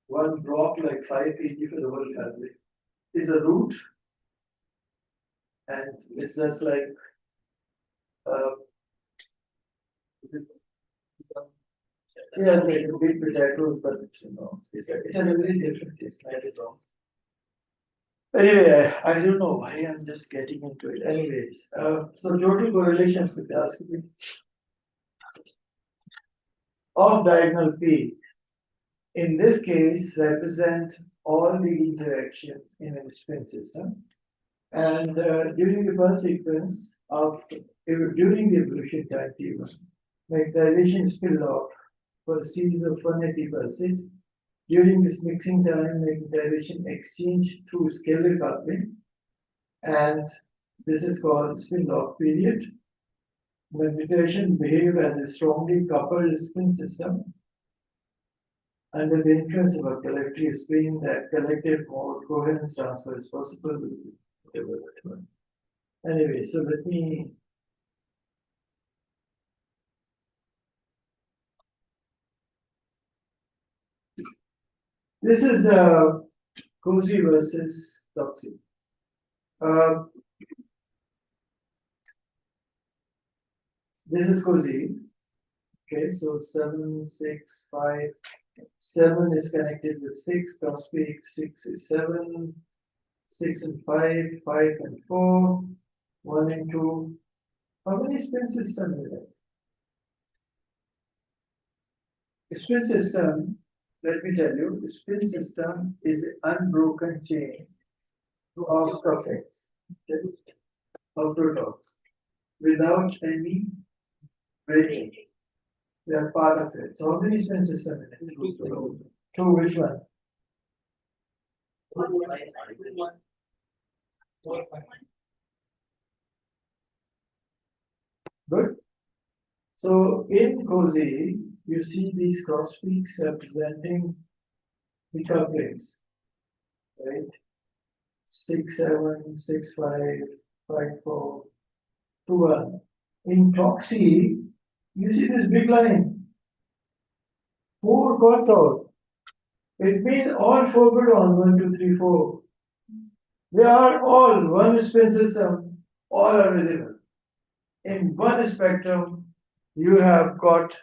[SPEAKER 3] One block like 5 kg for the whole family. Is a root, and it's just like yeah, like a big potatoes, but you know, it has a very different taste. Anyway, I don't know why I'm just getting into it. Anyways, so total correlation spectroscopy of diagonal peak in this case represent all the interaction in a spin system. And during the first sequence of during the evolution time T1, magnetization spill off for a series of 180 pulses. During this mixing time, magnetization exchange through scalar coupling, and this is called spin-off period. Magnetization behave as a strongly coupled spin system under the influence of a collective spin. That collective mode coherence transfer is possible. Anyway, so let me. This is cozy versus toxic. This is cozy. Okay, so 7, 6, 5. 7 is connected with 6, cross peak, 6 is 7, 6 and 5, 5 and 4, 1 and 2. How many spin systems is it? A spin system, let me tell you, the spin system is an unbroken chain of complex, okay, of protons, without any breaking. They are part of it. So how many spin systems in it? Two, which one? Good. So in cozy, you see these cross peaks representing the couplings, right? 6, 7, 6, 5, 5, 4, 2, 1. In proxy, you see this big line. 4 contours. It means all 4 protons, 1, 2, 3, 4. They are all one spin system, all are visible. In one spectrum, you have got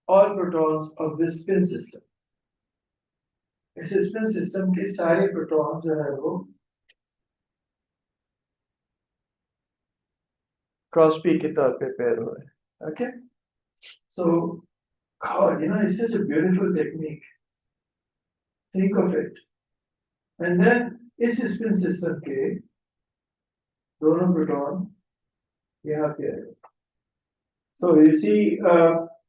[SPEAKER 3] all protons of this spin system. इस spin system के सारे protons जो है वो cross P के तौर पे pair हो रहे हैं. Okay? So, God, it's such a beautiful technique. Think of it. And then इस spin system के दोनों proton यहाँ पे आएगा. So you see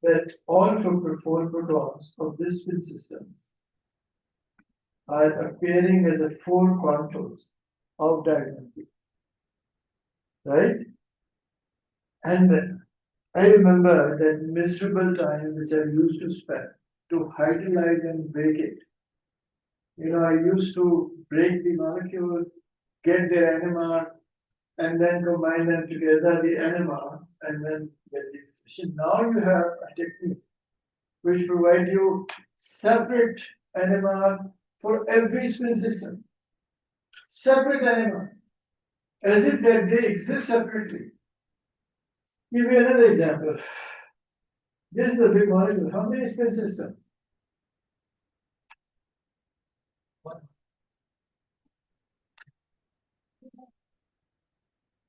[SPEAKER 3] that all 4 protons of this spin system are appearing as a 4 contours of diagonal P. Right? And I remember that miserable time which I used to spend to hydrolyze and break it. I used to break the molecule, get the NMR, and then combine them together, the NMR, and then get the fission. Now you have a technique which provides you separate NMR for every spin system. Separate NMR, as if that they exist separately. Give you another example. This is a big molecule. How many spin systems? 1.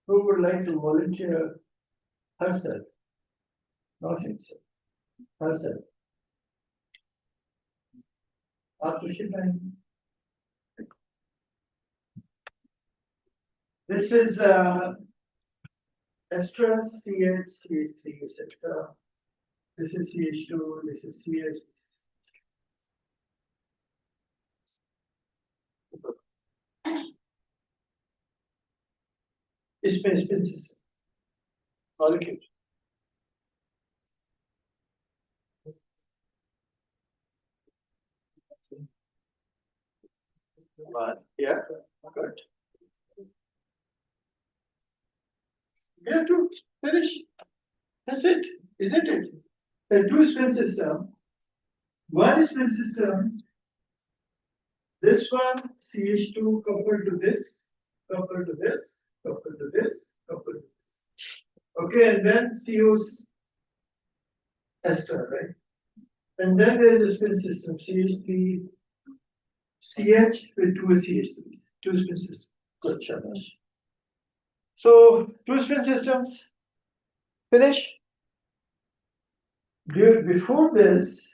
[SPEAKER 3] Who would like to volunteer herself? Not himself. Herself. This is ester, CH, CH3, etc. This is CH2, this is CH. Spin system. Molecule. Yeah, good. We have to finish. That's it, isn't it? The 2 spin system. 1 spin system. This one, CH2 coupled to this, coupled to this, coupled to this, coupled to this. Okay, and then CO's ester, right? And then there's a spin system, CH3, CH with 2 CH3s, 2 spin systems. Good, shabash. So, 2 spin systems, finish. Before this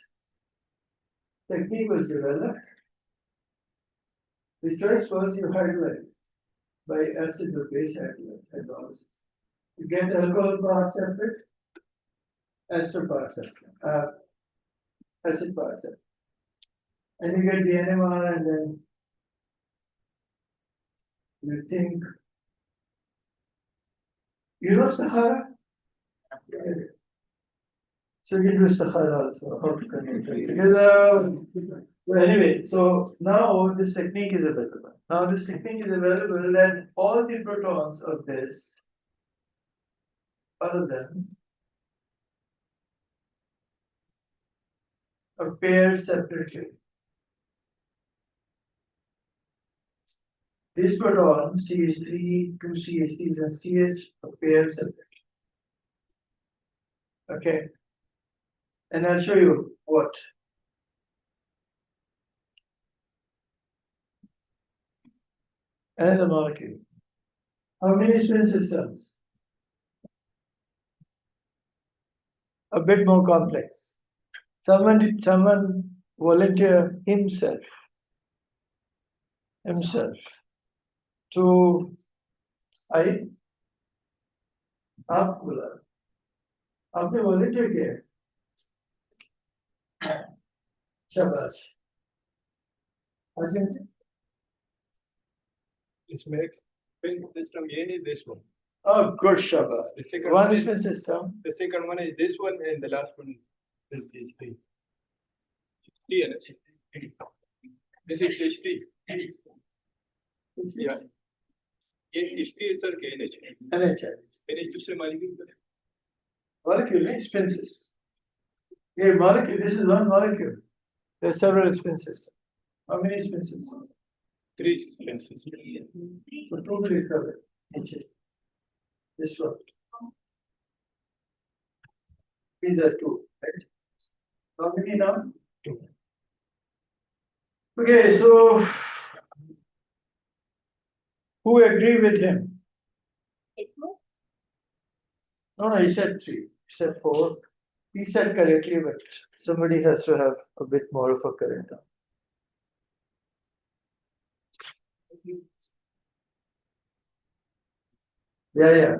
[SPEAKER 3] technique was developed, the choice was you hydrolyze by acid or base hydrolysis. You get alcohol part separate, ester part separate, acid part separate. And you get the NMR, and then you think, Sahara? So you can do Sahara also, how to connect it together. Well, anyway, so now this technique is available. Now this technique is available, and all the protons of this, other than, appear separately. These protons, CH3, 2 CH3s, and CH appear separately. Okay. And I'll show you what. Another molecule. How many spin systems? A bit more complex. Someone volunteer himself to आप बोला आपने volunteer किया शाबाश अच्छा
[SPEAKER 1] इसमें एक spin system ये है this one.
[SPEAKER 3] oh good shabash
[SPEAKER 1] The second
[SPEAKER 3] one
[SPEAKER 1] is-
[SPEAKER 3] spin system
[SPEAKER 1] The second one is this one, and the last one is CH3. This is CH3. Yeah. Yes, CH3 is sir KNH.
[SPEAKER 3] NH
[SPEAKER 1] NH दूसरे molecule पर है.
[SPEAKER 3] molecule में spin system Yeah, molecule. This is one molecule. There are several spin systems. How many spin systems?
[SPEAKER 1] 3 spin systems.
[SPEAKER 3] So totally covered. This one. These are 2, right? How many now? 2. Okay, so who agree with him? No, he said 3. He said 4. He said correctly, but somebody has to have a bit more of a current now. Yeah.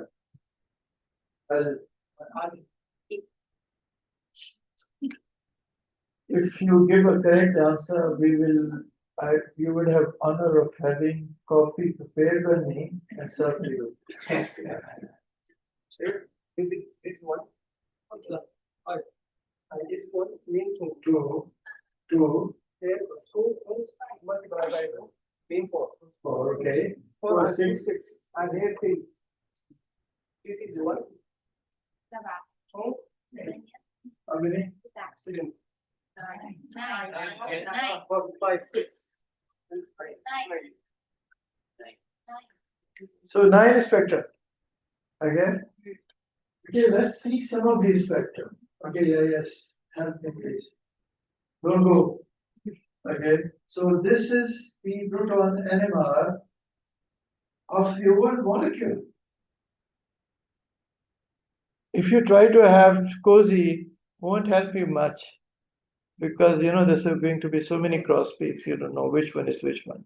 [SPEAKER 3] If you give a correct answer, you would have honor of having coffee prepared by me and served to you.
[SPEAKER 5] Sir, this one. This one mean
[SPEAKER 3] Two,
[SPEAKER 5] here, school is multiplied by the main force.
[SPEAKER 3] 4, okay.
[SPEAKER 5] 4
[SPEAKER 3] 4,
[SPEAKER 5] and
[SPEAKER 3] 6.
[SPEAKER 5] 6. And here 3. This is 1. Oh,
[SPEAKER 3] How many?
[SPEAKER 5] accident.
[SPEAKER 4] 9.
[SPEAKER 5] 4, 5, 6. And 9.
[SPEAKER 3] So 9 spectrum. Okay. Okay, let's see some of these spectrum. Okay, yes. Help me, please. Don't go. Okay. So this is the proton NMR of the whole molecule. If you try to have cozy, won't help you much because there's going to be so many cross peaks, you don't know which one is which one.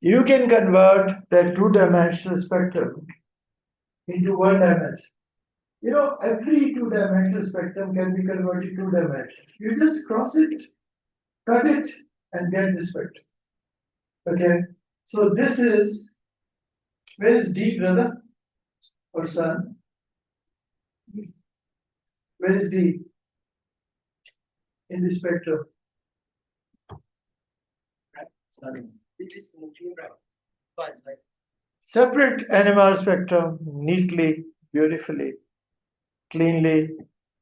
[SPEAKER 3] You can convert that 2-dimensional spectrum into 1 dimension. Every 2-dimensional spectrum can be converted to 2-dimensional. You just cross it, cut it, and get the spectrum. Okay. So this is, where is D, brother? Or son? Where is D in the spectrum?
[SPEAKER 5] This is right. Twice, right?
[SPEAKER 3] Separate NMR spectrum neatly, beautifully, cleanly,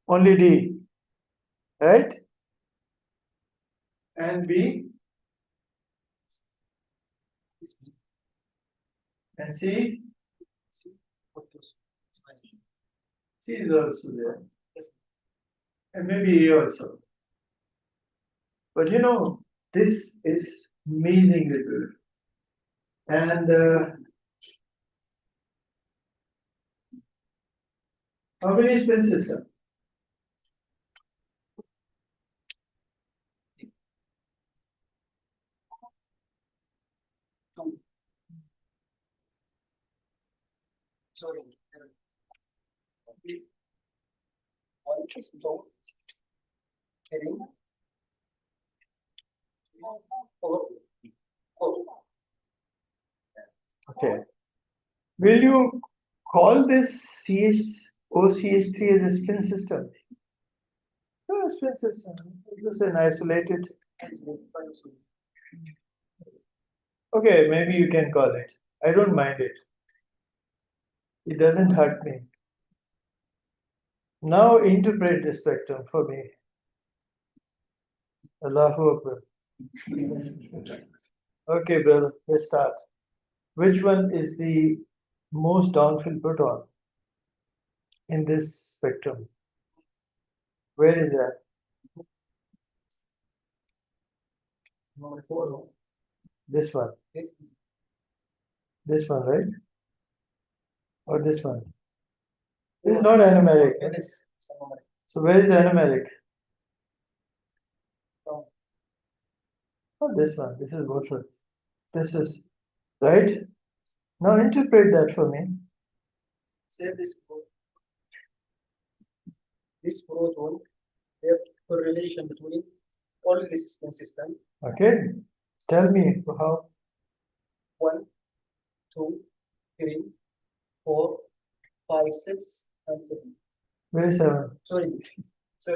[SPEAKER 3] only D, right? And B and C. C is also there. And maybe E also. But this is amazingly beautiful. And how many spin systems?
[SPEAKER 5] Sorry. One is don't. Heading. 4.
[SPEAKER 3] Okay. Will you call this OCH3 as a spin system? No, a spin system. It was an isolated. Okay, maybe you can call it. I don't mind it. It doesn't hurt me. Now interpret the spectrum for me. Allahu Akbar. Okay, brother, let's start. Which one is the most downfill proton in this spectrum? Where is that?
[SPEAKER 5] Number 4.
[SPEAKER 3] This one.
[SPEAKER 5] This.
[SPEAKER 3] This one, right? Or this one? This is not anomeric.
[SPEAKER 5] It is.
[SPEAKER 3] So where is anomeric?
[SPEAKER 5] Oh.
[SPEAKER 3] Oh, this one. This is Boschert. This is right. Now interpret that for me.
[SPEAKER 5] Say this proton, their correlation between all this spin system.
[SPEAKER 3] Okay. Tell me how.
[SPEAKER 5] 1, 2, 3, 4, 5, 6, and 7.
[SPEAKER 3] Where is 7?
[SPEAKER 5] Sorry,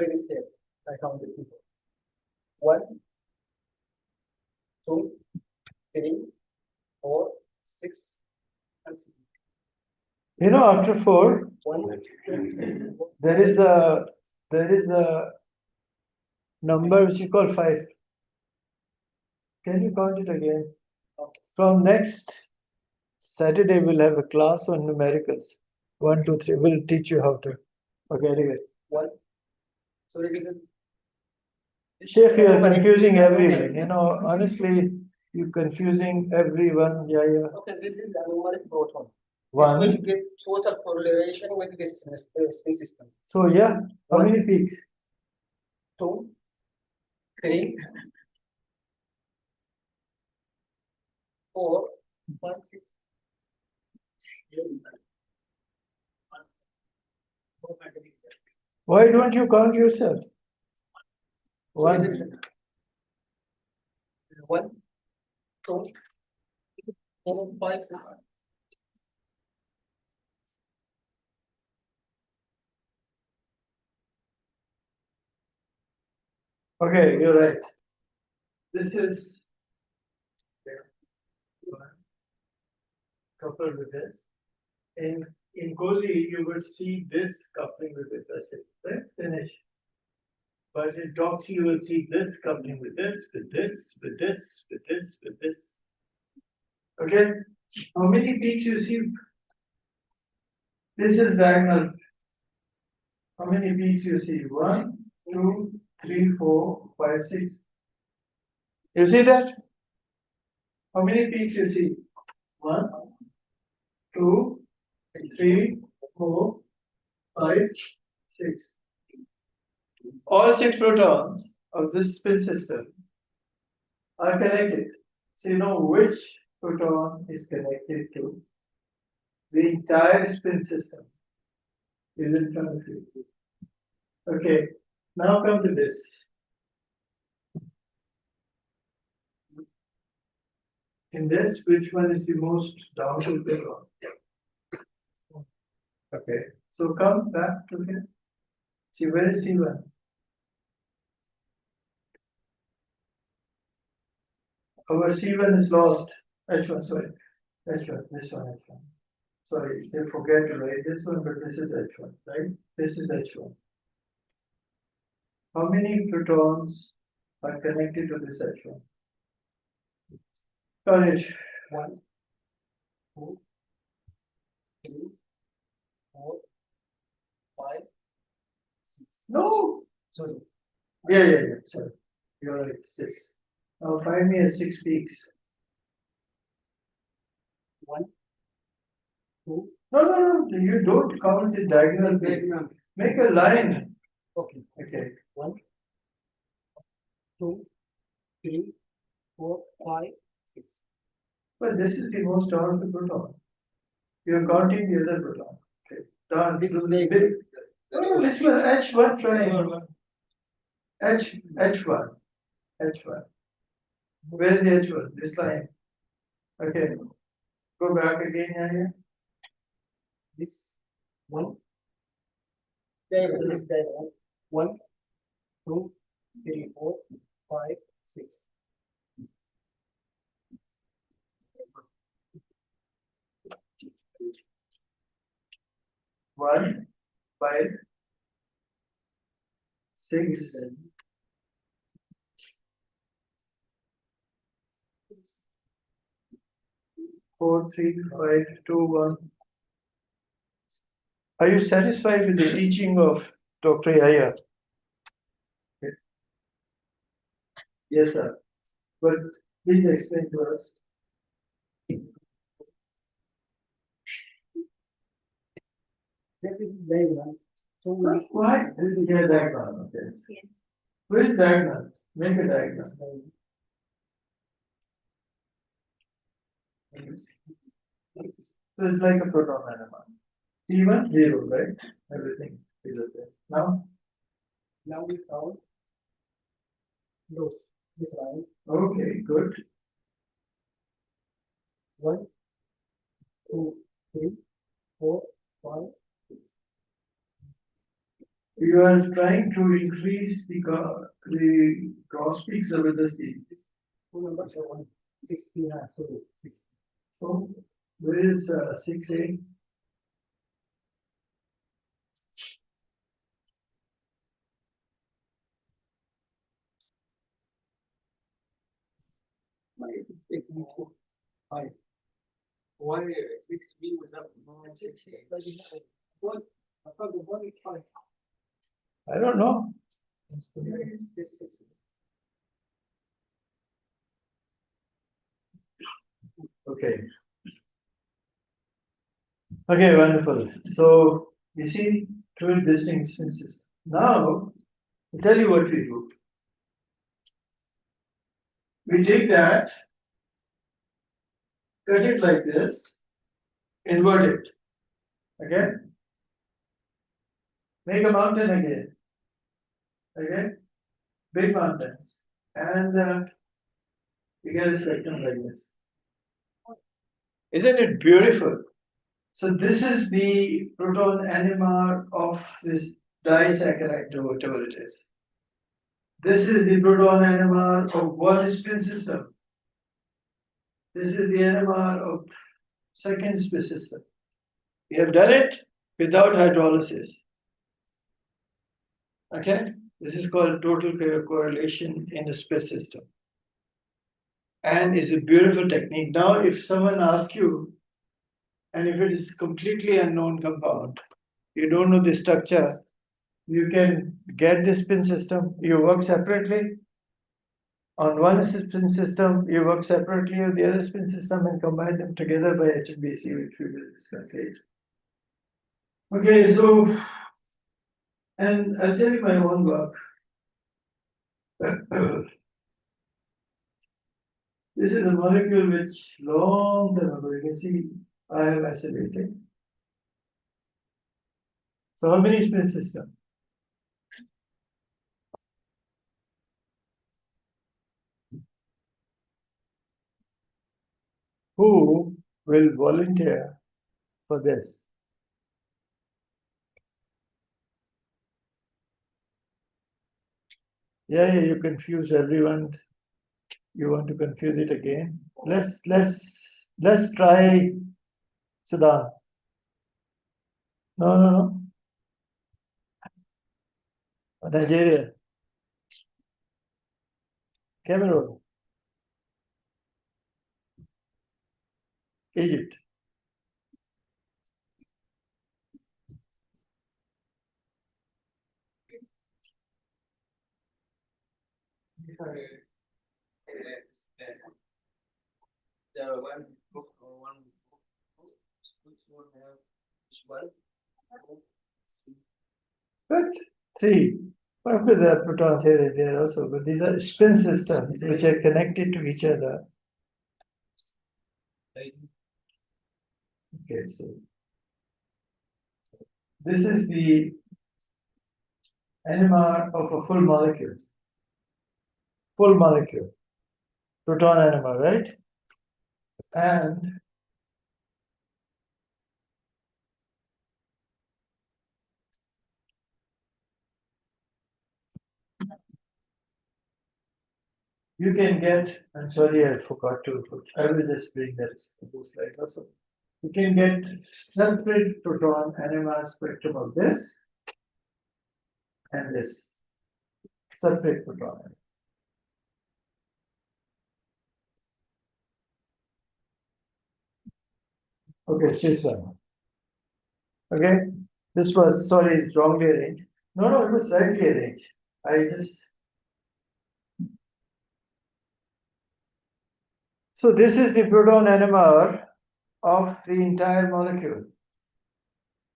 [SPEAKER 5] this here. I counted before. 1, 2, 3, 4, 6, and 7.
[SPEAKER 3] You know, after 4,
[SPEAKER 5] 1, 2,
[SPEAKER 3] there is a number which you call 5. Can you count it again? From next Saturday, we'll have a class on numericals. 1, 2, 3. We'll teach you how to. Okay, anyway.
[SPEAKER 5] 1. So this is.
[SPEAKER 3] Sheikh, you are confusing everyone. You know, honestly, you're confusing everyone. Yeah, yeah.
[SPEAKER 5] Okay, this is a numeric proton.
[SPEAKER 3] One.
[SPEAKER 5] It will get total correlation with this space system.
[SPEAKER 3] So, yeah, how many peaks?
[SPEAKER 5] 2, 3, 4, 5, 6.
[SPEAKER 3] Why don't you count yourself?
[SPEAKER 5] So is
[SPEAKER 3] 1.
[SPEAKER 5] it 1, 2, 4, 5, 6.
[SPEAKER 3] Okay, you're right. This is coupled with this. In COSY, you would see this coupling with it. That's it. Right? Finish. But in TOXY, you will see this coupling with this, with this, with this, with this, with this. Okay? How many peaks you see? This is diagonal. How many peaks you see? 1, 2, 3, 4, 5, 6. You see that? How many peaks you see? 1, 2, 3, 4, 5, 6. All 6 protons of this spin system are connected. So you know which proton is connected to the entire spin system is in front of you. Okay, now come to this. In this, which one is the most downhill proton? Okay, so come back to here. See, where is C1? Our C1 is lost. H1, sorry. H1, this one, H1. Sorry, they forget to write this one, but this is H1, right? This is H1. How many protons are connected to this H1? Got it.
[SPEAKER 5] 1, 2, 3, 4, 5, 6.
[SPEAKER 3] No.
[SPEAKER 5] Sorry.
[SPEAKER 3] Yeah. Sorry. You're right. 6. Now find me a 6 peaks.
[SPEAKER 5] 1, 2.
[SPEAKER 3] No. You don't count the diagonal peak. Make a line.
[SPEAKER 5] Okay.
[SPEAKER 3] Okay.
[SPEAKER 5] 1, 2, 3, 4, 5, 6.
[SPEAKER 3] But this is the most dominant proton. You're counting the other proton. Okay. Done.
[SPEAKER 5] This is the
[SPEAKER 3] big. No, this was H1 prime. H1. Where is the H1? This line. Okay. Go back again here.
[SPEAKER 5] This 1. This diagonal. 1, 2, 3, 4, 5, 6.
[SPEAKER 3] One, 5, 6, 4, 3, 5, 2, 1. Are you satisfied with the teaching of Dr. Yahya? Yes, sir. But please explain to us.
[SPEAKER 5] That is diagonal. So
[SPEAKER 3] Why? Yeah, diagonal. Okay. Where is diagonal? Make a diagonal. So it's like a proton NMR. T1, 0, right? Everything is okay. Now
[SPEAKER 5] we count those. This line.
[SPEAKER 3] okay, good.
[SPEAKER 5] 1, 2, 3, 4, 5, 6.
[SPEAKER 3] You are trying to increase the cross peaks over the speed.
[SPEAKER 5] 2 numbers are 1, 6, 3, sorry, 6.
[SPEAKER 3] So where is 6A?
[SPEAKER 1] Why 6B without 6A? What? I thought the one is 5.
[SPEAKER 3] I don't know.
[SPEAKER 1] This 6.
[SPEAKER 3] Okay. Okay, wonderful. So you see, two distinct systems. Now, I'll tell you what we do. We take that, cut it like this, invert it. Okay? Make a mountain again. Okay? Big mountains. And you get a spectrum like this. Isn't it beautiful? So this is the proton NMR of this disaccharide, or whatever it is. This is the proton NMR of one spin system. This is the NMR of second spin system. We have done it without hydrolysis. Okay? This is called total correlation in a space system. And it's a beautiful technique. Now, if someone asks you, and if it is completely unknown compound, you don't know the structure, you can get the spin system, you work separately. On one spin system, you work separately on the other spin system and combine them together by HBC, which we will discuss later. Okay, so, and I'll tell you my own work. This is a molecule which long time ago, you can see I have isolated. So how many spin systems? Who will volunteer for this? Yeah, you confuse everyone. You want to confuse it again? Let's try Sudan. No. Nigeria. Cameroon. Egypt.
[SPEAKER 5] The one book or one book, which one have which one?
[SPEAKER 3] Good. Three. What with the protons here and there also? But these are spin systems which are connected to each other. Okay, so this is the NMR of a full molecule. Full molecule. Proton NMR, right? And you can get, I'm sorry, I forgot to, I will just bring that slide also. You can get separate proton NMR spectrum of this and this. Separate proton. Okay, this one. Okay, this was, sorry, it's wrongly arranged. No, it was rightly arranged. So this is the proton NMR of the entire molecule.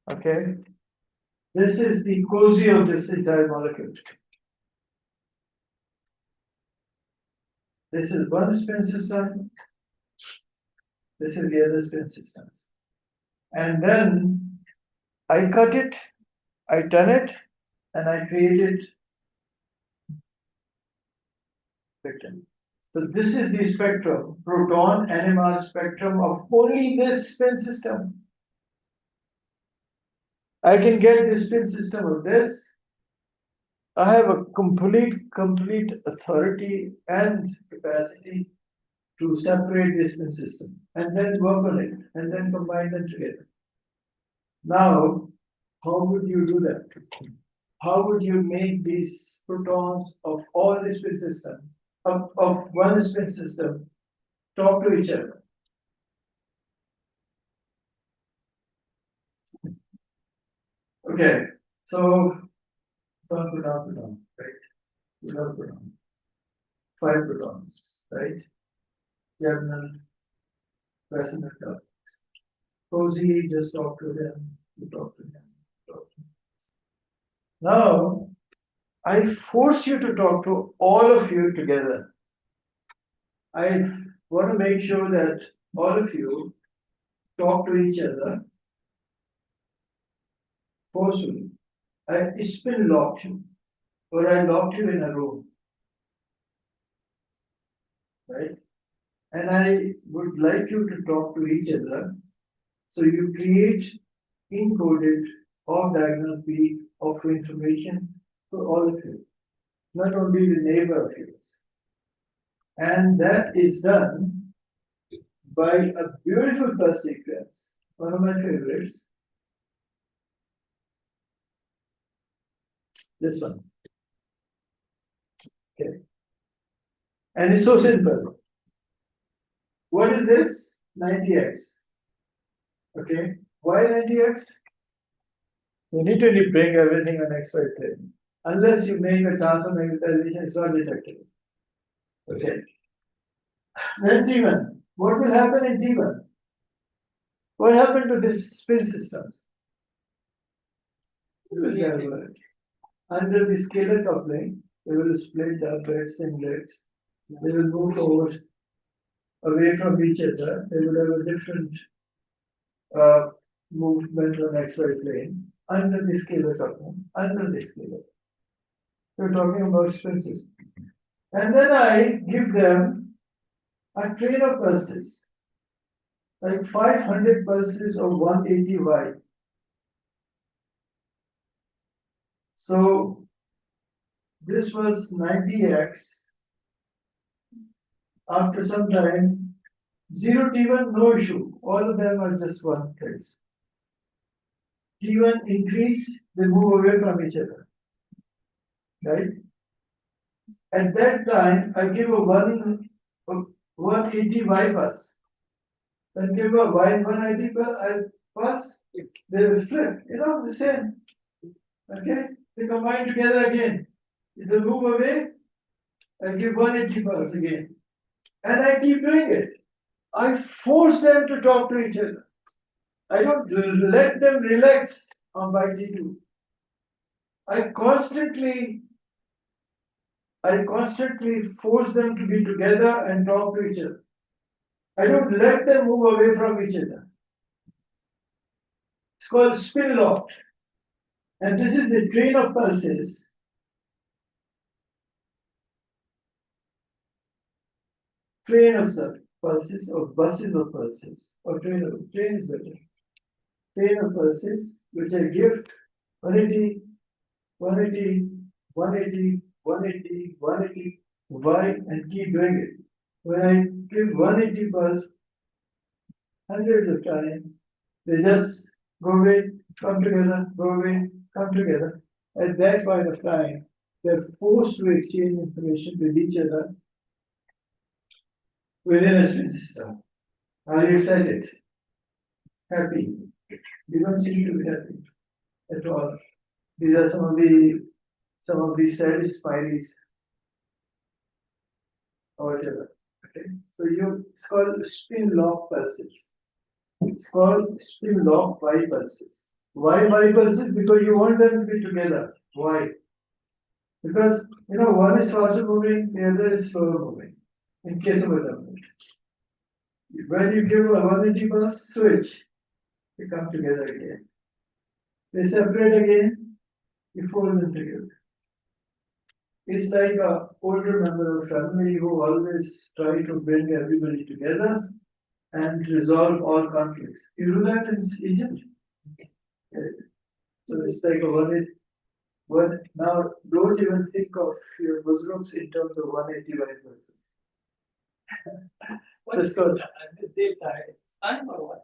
[SPEAKER 3] Okay, this is the cozy of this entire molecule. This is one spin system. This is the other spin system. And then I cut it, I turn it, and I created spectrum. So this is the spectrum, proton NMR spectrum of only this spin system. I can get the spin system of this. I have a complete authority and capacity to separate the spin system and then work on it and then combine them together. Now, how would you do that? How would you make these protons of all the spin system, of one spin system, talk to each other. Okay, so proton, right? Proton. 5 protons, right? Germinal, Vacinal topics. Cozy, just talk to them, you talk to them, talk to them. Now, I force you to talk to all of you together. I want to make sure that all of you talk to each other forcefully. I spin locked you, or I locked you in a room, right? And I would like you to talk to each other. So you create encoded or diagonal feed of information for all of you, not only the neighbor of yours. And that is done by a beautiful plus sequence, one of my favorites. This one. Okay. And it's so simple. What is this? 90x. Okay. Why 90x? You need to bring everything on XY plane. Unless you make a transfer magnetization, it's not detectable. Okay. Then T1. What will happen in T1? What happened to this spin systems? Under the scalar coupling, they will split doublets, singlets. They will move forward away from each other. They will have a different movement on XY plane under the scalar coupling, under the scalar. We're talking about spin system. And then I give them a train of pulses, like 500 pulses of 180 Y. So this was 90x. After some time, 0 T1, no issue. All of them are just one place. T1 increase, they move away from each other. Right? At that time, I give a 180 Y pulse. Then give a Y 180 pulse, they will flip, the same. Okay? They combine together again. If they move away, I give 180 pulse again. And I keep doing it. I force them to talk to each other. I don't let them relax on YT2. I constantly force them to be together and talk to each other. I don't let them move away from each other. It's called spin locked. And this is the train of pulses. Train of pulses or buses of pulses, or train is better. Train of pulses, which I give 180, 180, 180, 180, 180, Y, and keep doing it. When I give 180 pulse, hundreds of times, they just go away, come together, go away, come together. At that point of time, they're forced to exchange information with each other within a spin system. Are you excited? Happy? You don't seem to be happy at all. These are some of the saddest smileys or whatever. Okay, so it's called spin lock pulses. It's called spin lock Y pulses. Why Y pulses? Because you want them to be together. Why? Because one is faster moving, the other is slower moving. In case of a doublet, when you give a 180 pulse switch, they come together again. They separate again, you force them together. It's like an older member of family who always try to bring everybody together and resolve all conflicts. You do that in Egypt? So it's like now don't even think of your Muslims in terms of 180 person. Just go.
[SPEAKER 5] Time or what?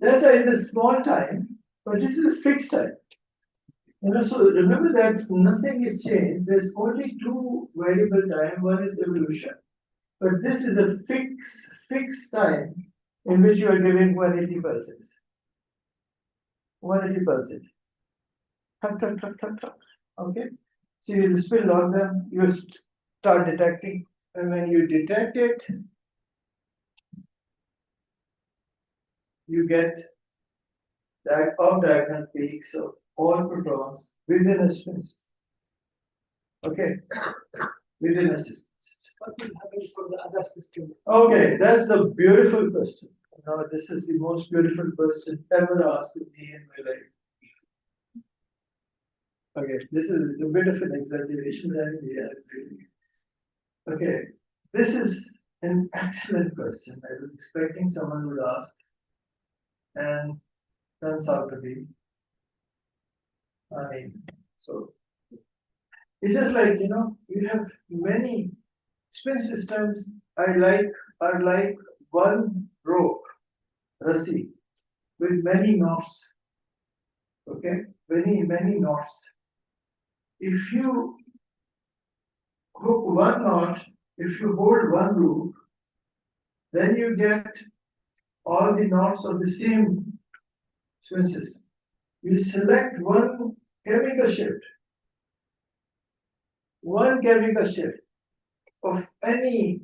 [SPEAKER 3] Delta is a small time, but this is a fixed time. So remember that nothing is changed. There's only two variable time. One is evolution. But this is a fixed time in which you are giving 180 pulses. 180 pulses. Tuck, tuck, tuck, tuck, tuck. Okay. So you will log them, you start detecting, and when you detect it, you get that off diagonal peaks of all protons within a space. Okay, within a system.
[SPEAKER 5] What will happen for the other system?
[SPEAKER 3] Okay, that's a beautiful question. Now, this is the most beautiful question ever asked to me in my life. Okay, this is a bit of an exaggeration, and yeah, okay, this is an excellent question. I was expecting someone would ask, and turns out to be, so it's just like, you have many spin systems are like one rope, Rassi, with many knots. Okay, many knots. If you hook one knot, if you hold one loop, then you get all the knots of the same spin system. You select one chemical shift of any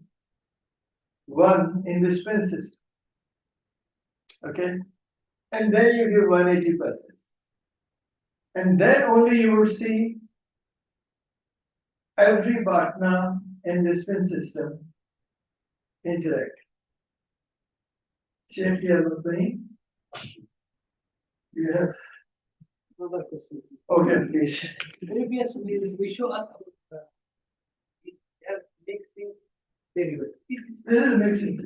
[SPEAKER 3] one in the spin system. Okay, and then you give 180 pulses. And then only you will see every partner in the spin system interact. Chef, you have a brain? You have?
[SPEAKER 5] Another question.
[SPEAKER 3] Okay, please.
[SPEAKER 5] Previously, we show us about mixing derivative.
[SPEAKER 3] This is mixing.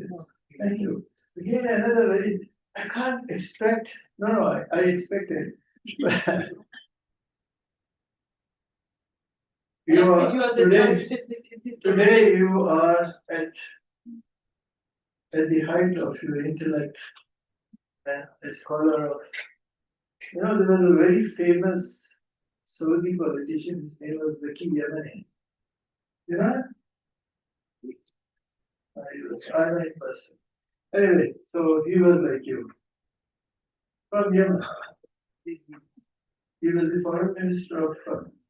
[SPEAKER 3] Thank you. Again, another very, I can't expect, no, I expected. Today you are at the height of your intellect and a scholar of, there was a very famous Saudi politician, his name was Zaki Yemeni. You know? I like person. Anyway, so he was like you. From Yemen. He was the foreign minister of,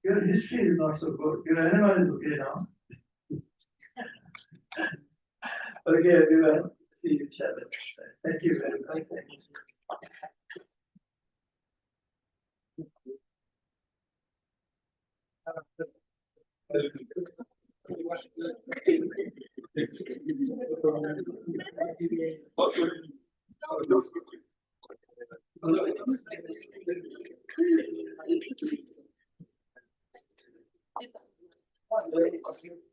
[SPEAKER 3] your history is not so good. Your NMR is okay now. Okay, everyone. See each other next time. Thank you very much.
[SPEAKER 5] Okay.